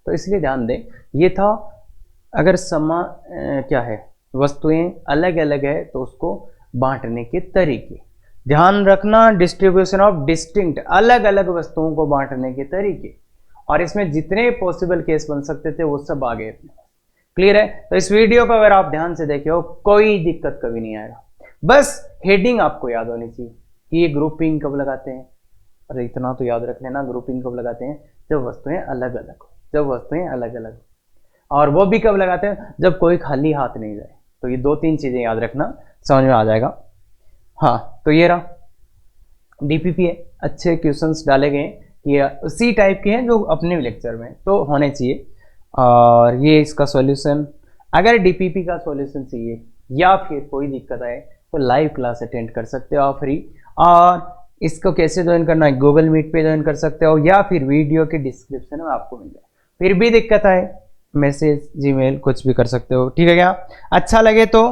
तो इसलिए ध्यान दें, ये था अगर क्या है, वस्तुएं अलग अलग है तो उसको बांटने के तरीके। ध्यान रखना, डिस्ट्रीब्यूशन ऑफ डिस्टिंक्ट, अलग अलग वस्तुओं को बांटने के तरीके, और इसमें जितने पॉसिबल केस बन सकते थे वो सब आ गए। क्लियर है। तो इस वीडियो को अगर आप ध्यान से देखे हो, कोई दिक्कत कभी नहीं आएगा। बस हेडिंग आपको याद होनी चाहिए कि ये ग्रुपिंग कब लगाते हैं। अरे इतना तो याद रख लेना, ग्रुपिंग कब लगाते हैं, जब वस्तुएं अलग अलग हो, जब वस्तुएं अलग अलग हो। और वो भी कब लगाते हैं, जब कोई खाली हाथ नहीं जाए। तो ये 2-3 चीजें याद रखना, समझ में आ जाएगा। हाँ, तो ये रहा डीपीपी है, अच्छे क्वेश्चंस डाले गए, ये उसी टाइप के हैं जो अपने लेक्चर में तो होने चाहिए। और ये इसका सॉल्यूशन, अगर डीपीपी का सॉल्यूशन चाहिए या फिर कोई दिक्कत आए तो लाइव क्लास अटेंड कर सकते हो आप फ्री। और इसको कैसे ज्वाइन करना है, गूगल मीट पे ज्वाइन कर सकते हो या फिर वीडियो के डिस्क्रिप्शन में आपको मिल जाए। फिर भी दिक्कत आए मैसेज, जीमेल, कुछ भी कर सकते हो, ठीक है क्या। अच्छा लगे तो,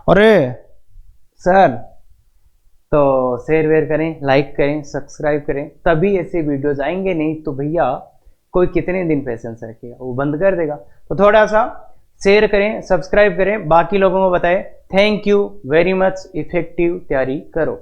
अरे सर, तो शेयर वेयर करें, लाइक करें, सब्सक्राइब करें, तभी ऐसे वीडियोज आएंगे। नहीं तो भैया कोई कितने दिन पेशेंस रखेगा, वो बंद कर देगा। तो थोड़ा सा शेयर करें, सब्सक्राइब करें, बाकी लोगों को बताएं। Thank you very much. Effective तैयारी करो।